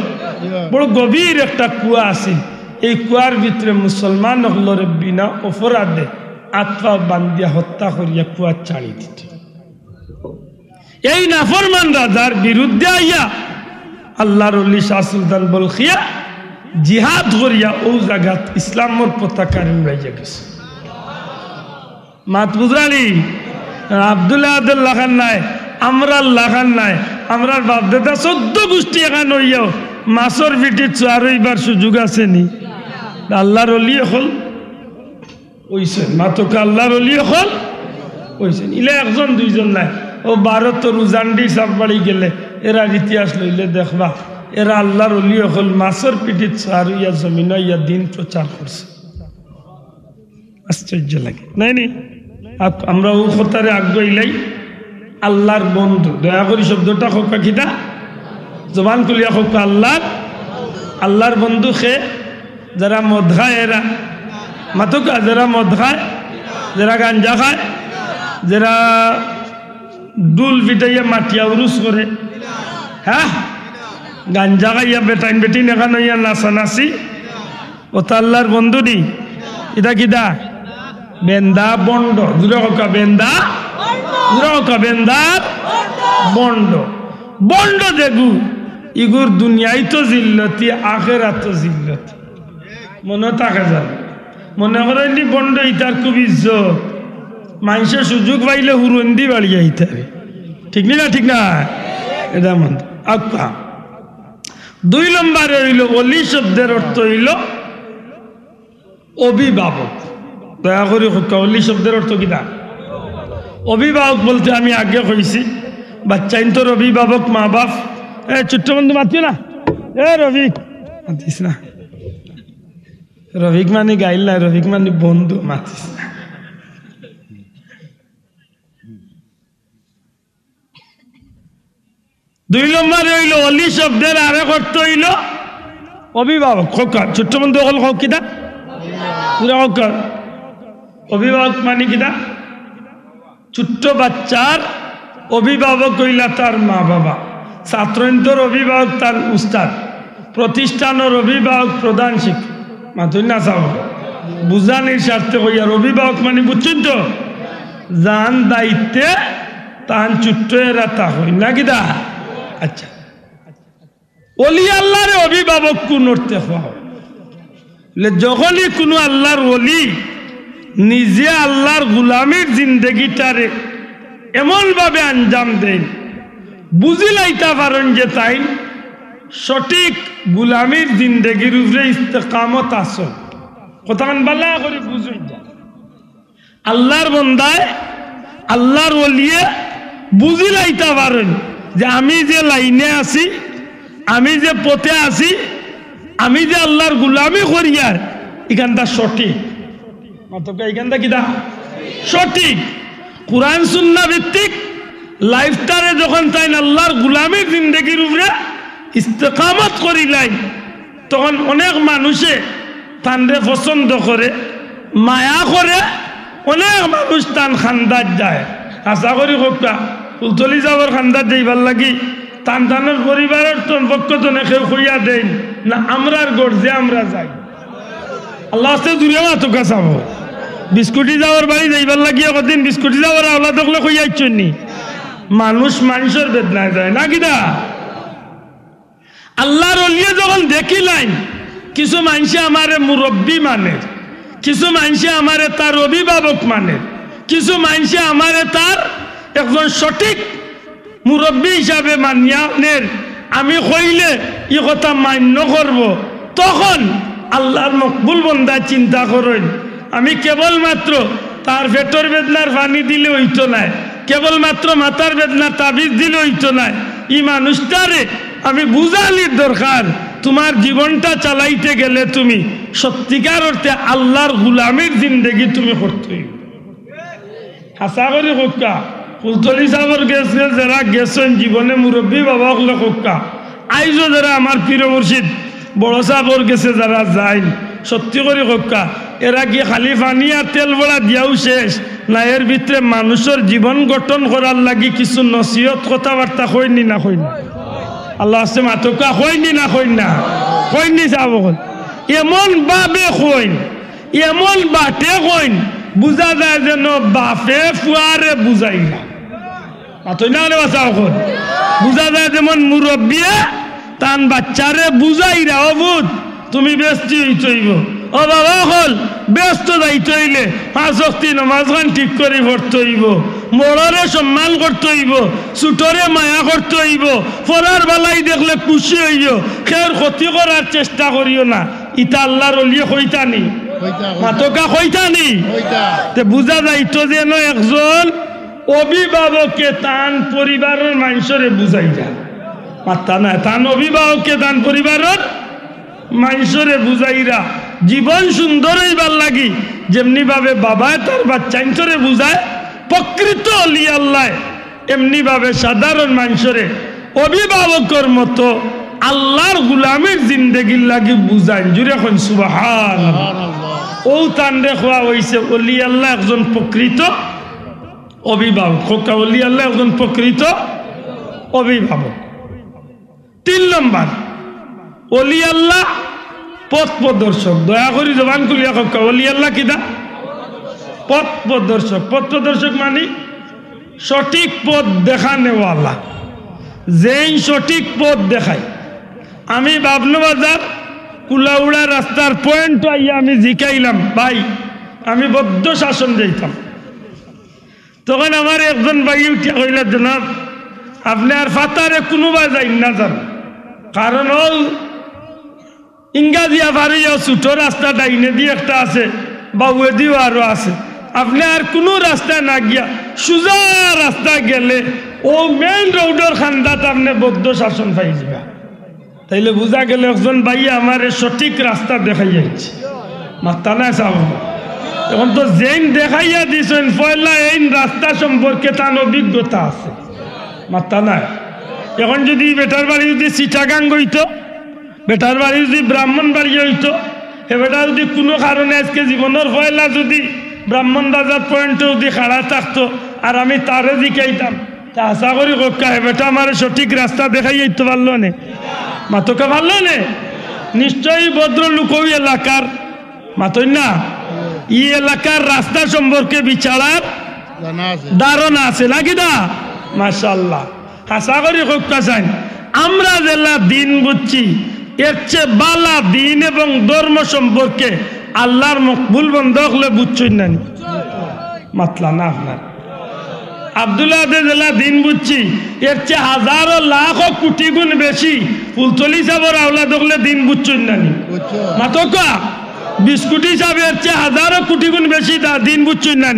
বড় গভীর একটা কুয়া আছিল এই কুয়ার ভিতরে মুসলমান হলরে বিনা অপরাধে আত্মা বান্ধিয়া হত্যা করিয়া কুয়া ছাড়ি দিত এই নাফরমান রাজার বিরুদ্ধে আইয়া আল্লাহর ওলি শাহ সুলতান বলখিয়া জিহাদ করিয়া ও জায়গাত ইসলামর পতাকা উড়াইয়া গেছে মাত বুঝরানি আব্দুল্লাহ আব্দুল্লাহ খান নাই আমরা লাখান নাই আমরা বাপ দাদা 14 গোষ্ঠী এখান হইয়াও মাছর পিঠে চুয়ার হইবার সুযোগ আছে নি আল্লাহর ওলি হল ওইছেন মাতকে আল্লাহর ওলি হল ওইছেন ইলে একজন দুইজন নাই ও ভারতের উজান্ডি সাপবাড়ি গেলে এরা ইতিহাস লইলে দেখবা এরা আল্লাহর ওলি হল মাছর পিঠে চুয়ার হইয়া জমিন হইয়া দিন প্রচার করছে আশ্চর্য লাগে নাই নি আমরা ও কথারে আগ্রহীলাই আল্লাহর বন্ধু দয়া করি শব্দটা হোক কিটা জবান খুলিয়া হোক আল্লাহর বন্ধু খে যারা মদ খায় এরা মাতুকা যারা মদ খায় যারা গাঞ্জা খায় যারা ডুল পিটাইয়া মাটিয়া উরুস করে হ্যাঁ গাঞ্জা খাইয়া বেটাইন বেটিন এখানে ইয়া নাচানাচি ওটা আল্লাহর বন্ধু নি এটা কিটা বেন্দা বন্ড দূরে হোকা বেন্দা বন্ড বন্ড দেখু ইগুর দুনিয়ায় তো জিল্লতি আখেরাত তো জিল্লতি মনে থাকে যাবে মনে করেন বন্ড ইতার খুব ইজ্জত মানুষের সুযোগ পাইলে হুরন্দি বাড়িয়ে আইতে হবে ঠিক না ঠিক না এটা মন আক্কা দুই নম্বরে হইল অলি শব্দের অর্থ হইল অভিভাবক। দয়া করে অলি শব্দের অর্থ কিনা? অভিভাবক বলতে আমি আগে কইছি বাচ্চাইন তোর অভিভাবক মা বাপ। ছোট্ট বন্ধু মাতিও না, রফিক মাতিস না, রফিক মানে গাইল না, রফিক মানে বন্ধু, মাতিস না। দুই নম্বরে হইল অলি শব্দের আরেক অর্থ হইল অভিভাবক। ছোট্ট বন্ধু অকল হোক কিনা অভিভাবক মানে কিনা? ছোট্ট বাচ্চার অভিভাবক হইলা তার মা বাবা, ছাত্রর অভিভাবক তার উস্তাদ, প্রতিষ্ঠানের অভিভাবক প্রধান শিক্ষক। মাতুই না চাও বুঝানির স্বার্থে কইয়ার অভিভাবক মানে বুঝছেন তো, যান দায়িত্বে তান ছোট্ট এরা তা হই না কিনা? আচ্ছা, অলি আল্লাহর অভিভাবক কোন অর্থে হওয়া? যখনই কোনো আল্লাহর অলি নিজে আল্লাহর গুলামির জিন্দগিটারে এমন ভাবে আঞ্জাম দেন, বুঝিলাইতে পারেন যে তাই সঠিক গুলামির জিন্দগির উপরে ইস্তেকামত আসল। কথাখান বালা করে বুঝুন, আল্লাহর বন্দায় আল্লাহর ওলিয়ে বুঝিলাইতে পারেন যে আমি যে লাইনে আছি, আমি যে পথে আছি, আমি যে আল্লাহর গুলামি করিয়ার এখানটা সঠিক। এখানটা কিনা সঠিক কুরআন সুন্নাহ ভিত্তিক লাইফটারে যখন তাই আল্লাহর গুলামির জিন্দগির উপরে ইস্তেকামত করিলাই, তখন অনেক মানুষে তানরে পছন্দ করে, মায়া করে, অনেক মানুষ তান খান্দাত যায়। আশা করি হোকা ফুলতলি যাবার খান্দাত যাইবার লাগি টান টানের পরিবারের পক্ষ তো কেউ হইয়া দেন না, আমরার গড় যে আমরা যাই। আল্লাহ আস্তে দূরে মাতকা চাব বিস্কুটি যাওয়ার বাড়ি যাইবার লাগিয়ে কদিন বিস্কুটি যাওয়ার আল্লাহ তকলে হইয়াইছেন নি, মানুষ মানুষের বেদনায় যায় না কিনা? আল্লাহর ওলিয়ে যখন দেখিলাইন কিছু মানুষে আমারে মুরব্বী মানে, কিছু মানুষে আমারে তার অভিভাবক মানে, কিছু মানুষে আমারে তার একজন সঠিক মুরব্বী হিসাবে মানিয়া নেন, আমি কইলে ই কথা মান্য করব, তখন আল্লাহর মকবুল বন্দা চিন্তা করেন আমি কেবলমাত্র তার পেটের বেদনার পানি দিলে হইতো না, কেবলমাত্র মাথার বেদনা তাবিজ দিলে হইতো না, এই মানুষটারে আমি বুঝালির দরকার। তোমার জীবনটা চালাইতে গেলে তুমি সত্যিকার অর্থে আল্লাহর গুলামির জিন্দগি তুমি করতে আশা করি হোকা ফুলতলি সাহর গেছে যারা গেছেন জীবনে মুরব্বী বাবা হলে হোকা, আইজও যারা আমার প্রিয় মুর্শিদ বড় সাহর গেছে যারা যায়, সত্যি করে হোকা এরা কি খালি পানি আর তেল বড়া দিয়াও শেষ না, এর ভিতরে মানুষের জীবন গঠন করার লাগি কিছু নসিহত কথাবার্তা হয়নি না হয়নি? আল্লাহ আসছে মাতকা হয়নি না হয়নি? হয়নি যাব এমন ভাবে হইন, এমন বাটে হইন বুঝা যায় যেন বাপে ফুয়ারে বুঝাই না, মাতই না হলে বাঁচা এখন বুঝা যায় যেমন মুরব্বিয়ে তান বাচ্চারে বুঝাই রা অবুধ তুমি ব্যস্ত হইতেইব, ও বাবা হল ব্যস্ত যাইতে হইলে 5 ওয়াক্ত নামাজ গান ঠিক করে পড়তে হইব, বড়রে সম্মান করতে হইব, ছোটরে মায়া করতে হইব, পড়ার বেলায় দেখলে খুশি হইব, খের ক্ষতি করার চেষ্টা করিও না। ইটা আল্লাহর ওলিয়ে কইতানি মাতকা কইতানি তে বুঝা যাইতো যেন একজন অভিভাবককে তান পরিবারের মানুষরে বুঝাই যায়, মাত্তা না তান অভিভাবককে তান পরিবারের মানুষরে বুঝাইরা জীবন সুন্দর হইবার লাগি যেমনি ভাবে বাবায় তার বাচ্চাইনরে বুঝায়, প্রকৃত অলি আল্লাহ এমনি ভাবে সাধারণ মানুষরে অভিভাবকের মতো আল্লাহর গুলামের জিন্দগির লাগি বুঝায়। জুড়ে এখন সুবহানাল্লাহ। ও তান্ডে খোয়া হইছে অলি আল্লাহ একজন প্রকৃত অভিভাবক, খোকা অলি আল্লাহ একজন প্রকৃত অভিভাবক। 3 নম্বর অলি আল্লাহ পথ প্রদর্শক। দয়া করি জবান খুলিয়া খোকা অলি আল্লাহ কিনা পথ প্রদর্শক। পথ প্রদর্শক মানে সঠিক পথ দেখানেওয়ালা, যেই সঠিক পথ দেখায়। আমি বাবলু বাজার কুলাউড়া রাস্তার পয়েন্ট আইয়া আমি জিকাইলাম ভাই আমি বদ্ধ শাসন যাইতাম, তখন আমার একজন ভাই উঠিয়া কইলা জনাব আপনি আর ফাতারে কোনোবা যাই না যান, কারণ ও ইংগাজিয়া বাড়িও ছোট রাস্তা ডাইনে দিয়ে একটা আছে বাবুয়ে দিও আরো আছে আপনি আর কোনো রাস্তা না গিয়া সোজা রাস্তা গেলে ও মেইন রোডের খান্দাত আপনি বৌদ্ধ শাসন পাই যাবে তাইলে বোঝা গেল একজন ভাই আমার সঠিক রাস্তা দেখাই যাচ্ছে মাথা না চাব এখন তো যেন দেখাইয়া দিছেন পয়লা এই রাস্তা সম্পর্কে তার অভিজ্ঞতা আছে মাথা নাই এখন যদি বেটার বাড়ি যদি চিটাগাং হইতো বেটার বাড়ি যদি ব্রাহ্মণ বাড়ি হইতো এ বেটা যদি কোনো কারণে আজকে জীবনের পয়লা যদি ব্রাহ্মণ বাজার পয়েন্টে যদি খাড়া থাকতো আর আমি তারে দিকাইতাম তা আশা করি কক্কা হে বেটা আমার সঠিক রাস্তা দেখাই যেতে পারলো নে মাতকে পারলো নে নিশ্চয়ই ভদ্রলোক ওই এলাকার মাতই না এই এলাকার রাস্তা সম্পর্কে বিচারার ধারণা আছে নাকি না মাশাআল্লাহ আশা করি কক্কা চাই আমরা জেলা দিন বুঝছি এর চেয়ে বালা দিন এবং ধর্ম সম্পর্কে আল্লাহর মকবুল বন্ধ হলে বুঝছই না মাতলা না আপনার আব্দুল্লাহ জেলা দিন বুঝছি এর চেয়ে হাজারো লাখ কোটি গুণ বেশি ফুলতলি সাবর আওলাদ হলে দিন বুঝছই না মাতকা বিস্কুটি সাহেব এর চেয়ে হাজারো কোটি গুণ বেশি দিন বুঝছই না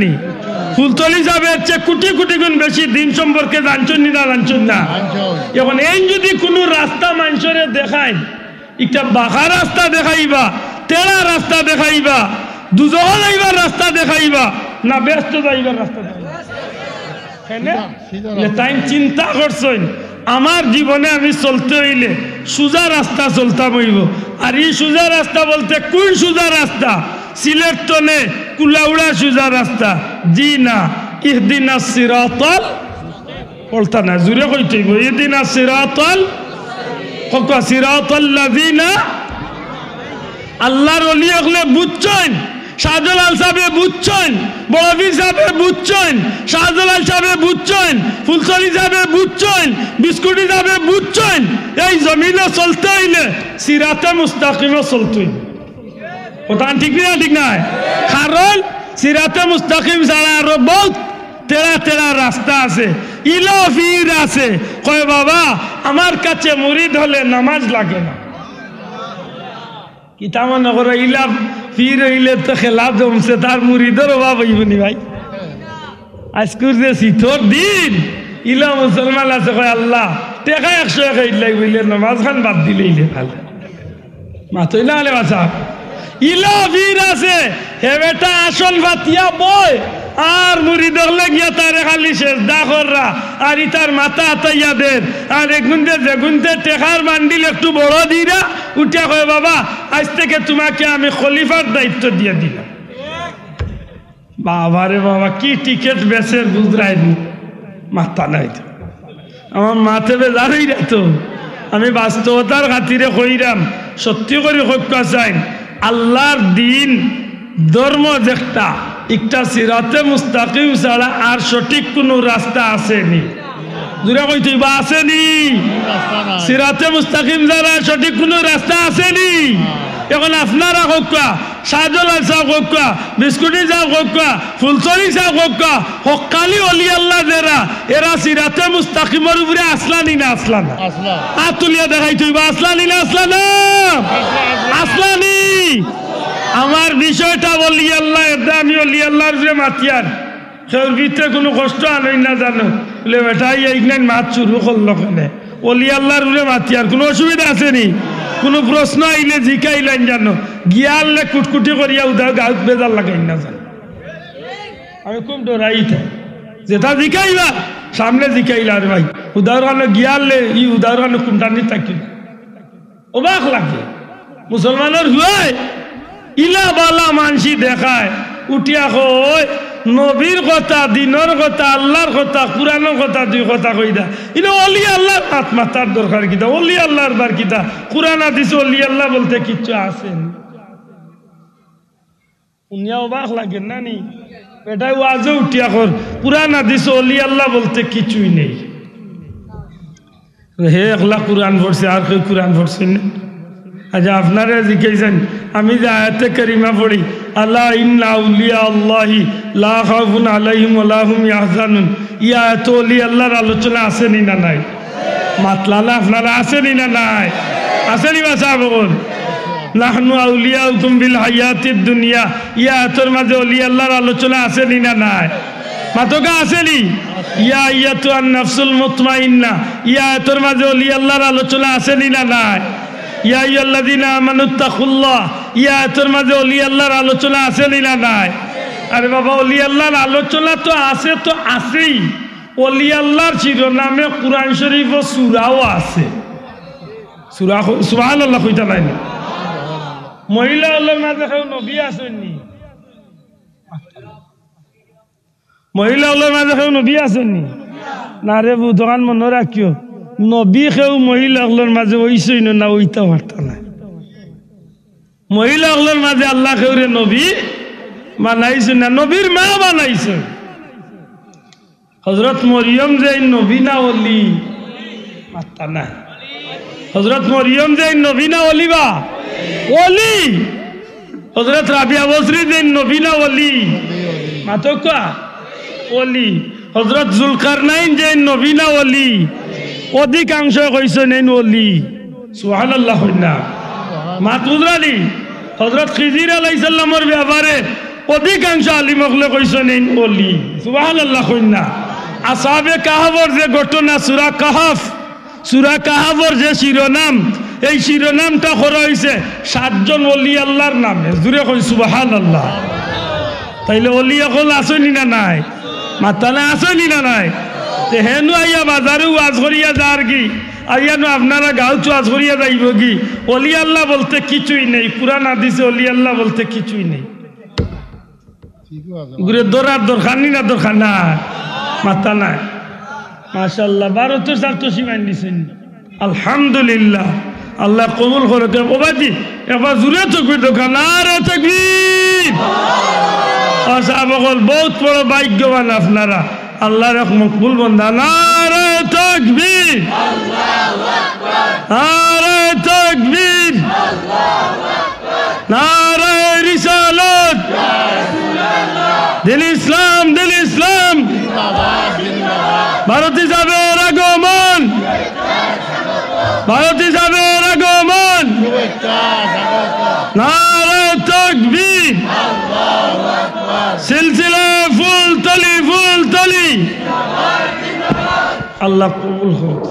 ফুলতলি সাহেব এর চেয়ে কোটি কোটি গুণ বেশি দিন সম্পর্কে জানছন না জানছন না এখন এই যদি কোনো রাস্তা মানুষের দেখায় একটা বাঁকা রাস্তা দেখাইবা তেড়া রাস্তা দেখাইবা দুজহ যাইবার রাস্তা দেখাইবা না ব্যস্ত যাইবার রাস্তা দেখাইবা তাই চিন্তা করছেন আমার জীবনে আমি চলতে হইলে সোজা রাস্তা চলতাম হইব আর এই সোজা রাস্তা বলতে কোন সোজা রাস্তা সিলেট টনে কুলাউড়া সোজা রাস্তা জি না ইহদিনাস সিরাতাল বলতা না জুড়ে কইতে হইব ইহদিনাস সিরাতাল ককা সিরাতাল্লাযিনা আল্লাহর ওলি হলে বুঝছেন শাহজালাল সাহেব বুঝছেন বড়বীর সাহেব বুঝছেন শাহজালাল সাহেব বুঝছেন ফুলসরি সাহেব বুঝছেন বিস্কুটি সাহেব বুঝছেন এই জমিনে চলতে হইলে সিরাতে মুস্তাকিমে চলতে হইবে কথা ঠিক না ঠিক নাই কারণ সিরাতে মুস্তাকিম ছাড়া আরো বহুত তেরা তেরা রাস্তা আছে ইলা ফির আছে কয় বাবা আমার কাছে মুরিদ হলে নামাজ লাগে না কি তামা নগর ইলা ফির হইলে তো খেলা জমছে তার মুরিদের অভাব হইবনি ভাই আজকুর যে শীতর দিন ইলা মুসলমান আছে কয় আল্লাহ টেকা 100 ইলাই বইলে নামাজ খান বাদ দিলে ভালো মাতই না আলে বাসা ইলা ফির আছে হে বেটা আসল ভাতিয়া বয় আর মুরিদ হলে গিয়া তারে খালি শেষ দাখররা আর ইতার মাথা আতাইয়া দেন আর এগুনতে যেগুনতে টেকার বান্ডিল একটু বড় দিরা উঠিয়া কয় বাবা আজ থেকে তোমাকে আমি খলিফার দায়িত্ব দিয়ে দিলাম বাবা রে বাবা কি টিকিট বেচের গুজরাই মাথা নাই তো আমার মাথে বেজারই না তো আমি বাস্তবতার খাতিরে কইরাম সত্যি করে হত্যা চাই আল্লাহর দিন ধর্ম যেটা একটা সিরাতে মুস্তাকিম ছাড়া আর সঠিক কোনো রাস্তা আসেনি দূরে কইতে বা আসেনি সিরাতে মুস্তাকিম ছাড়া সঠিক কোনো রাস্তা আসেনি এখন আপনারা হক্কা শাহজালাল সাহেব হক্কা বিস্কুটি সাহেব হক্কা ফুলসরি সাহেব হক্কা হকালি অলি আল্লাহ যারা এরা সিরাতে মুস্তাকিমের উপরে আসলানি না আসলানা আতুলিয়া দেখাই তুই বা আসলানি না আসলানা আসলানি আমার বিষয়টা বলি আল্লাহ আমি অলি আল্লাহর যে মাতিয়ার সের ভিতরে কোনো কষ্ট আনই না জানো বলে বেটাই এইখানে মাছ শুরু করলো কেনে অলি আল্লাহর যে মাতিয়ার কোনো অসুবিধা আসেনি কোনো প্রশ্ন আইলে জিকাইলেন জানো গিয়ালে কুটকুটি করিয়া উদার গাছ বেজার লাগাই না জানো আমি খুব ডরাই থাকি যেটা জিকাইবা সামনে জিকাইলা রে ভাই উদাহরণ গিয়ালে ই উদাহরণ কোনটানি থাকি অবাক লাগে মুসলমানের হুয়ায় ইলা বালা মানসি দেখায় উঠিয়া কয় নবীর কথা দিনের কথা আল্লাহর কথা কুরআনের কথা দুই কথা কই দা ইনো অলি আল্লাহর হাত মাথার দরকার কিতা অলি আল্লাহর বার কিতা কুরআন হাদিস অলি আল্লাহ বলতে কিচ্ছু আছে না উনিয়া অবাক লাগে না নি এটাই ওয়াজে উঠিয়া কর কুরআন হাদিস অলি আল্লাহ বলতে কিছুই নেই হে একলা কুরআন পড়ছে আর কেউ কুরআন পড়ছে না আচ্ছা আপনারা জিজ্ঞাসেন আমি যে আয়াতে কারিমা পড়ি আল্লাহ ইন্না আউলিয়া আল্লাহি লা খাউফুন আলাইহিম ওয়া লা হুম ইয়াহজানুন ইয়া আয়াত ওলি আল্লাহর আলোচনা আসেনি না নাই মাতলালা আপনারা আসেনি না নাই? আসেনি বাসা বল নাহনু আউলিয়াউকুম বিল হায়াতিদ দুনিয়া, ইয়া তোর মাঝে ওলি আল্লাহর আলোচনা আসেনি না নাই? মাতকা আসেনি? ইয়া আইয়াতুন নাফসুল মুতমাইন্না, ইয়া তোর মাঝে ওলি আল্লাহর আলোচনা আসেনি না নাই? ইয়া আইয়ুহাল্লাযীনা আমানুত্তাকুল্লাহ, ইয়া তোর মাঝে ওলি আল্লাহর আলোচনা আসেনি না নাই? আরে বাবা, ওলি আল্লাহর আলোচনা তো আছে, তো আছেই। ওলি আল্লাহর শিরোনামে কুরআন শরীফ ও সূরাও আছে। সূরা সুবহানাল্লাহ কইতা নাই? মহিলা হলের মাঝে কেউ নবী আসেননি? মহিলা হলের মাঝে কেউ নবী আসেননি? না রে বু, দোকান মনে রাখিও, নবী কেউ মহিলা হলের মাঝে ওইসই না, ওইটা পারতা না। মহিলা হলের মাঝে আল্লাহ কেউরে নবী বানাইছে না, নবীর মা বানাইছে। হযরত মরিয়ম যে নবী না ওলি পারতা না। হযরত মরিয়ম যে নবী না ওলি বা ওলি। হযরত রাবিয়া বসরি যে নবী না ওলি মাতকা ওলি। হযরত জুলকারনাইন যে নবী না ওলি, অধিকাংশ কইছে নেন ওলি। সুবহানাল্লাহ না মাতুদরালি। হযরত খিজির আলাইহিস সালামের ব্যাপারে অধিকাংশ আলিম হলে কইছে নেন ওলি। সুবহানাল্লাহ না। আসহাবে কাহফের যে ঘটনা, সূরা কাহফ, সূরা কাহফের যে শিরোনাম, এই শিরোনামটা করা হয়েছে 7 জন ওলি আল্লাহর নামে। জুড়ে কই সুবহানাল্লাহ। তাইলে ওলি এখন আসেনি না নাই? মাতালে আসেনি না নাই? তে হেনু আইয়া বাজারে ওয়াজ করিয়া যার কি, আইয়া নো আপনারা গাঁও ওয়াজ করিয়া যাইব কি? ওলি আল্লাহ বলতে কিছুই নেই। কুরআন হাদিসে ওলি আল্লাহ বলতে কিছুই নেই। ঘুরে দৌড়ার দরকার নি না, দরকার না মাতা নাই। মাশাআল্লাহ, 12 তো 4 তো সীমাই দিছেন। আলহামদুলিল্লাহ, আল্লাহ কবুল করে। ওবাদি এবার জুড়ে থাকবে দোকান। আরে তাকবীর! আচ্ছা বল, বহুত বড় ভাগ্যবান আপনারা, আল্লাহর এক মকবুল বান্দা। নারে তাকবীর! আল্লাহু আকবার! নারে তাকবীর! আল্লাহু আকবার! নারে রিসালাত! ইয়া রাসূলুল্লাহ! দিল ইসলাম, দিল ইসলাম! জিন্দাবাদ, জিন্দাবাদ! ভারত হিসাবের আগমন! ভারত হিসাবের আগমন! নারে তাকবীর! সিলসিলা ফুল তলি, ফুল তলি! আল্লাহ কবুল হোক।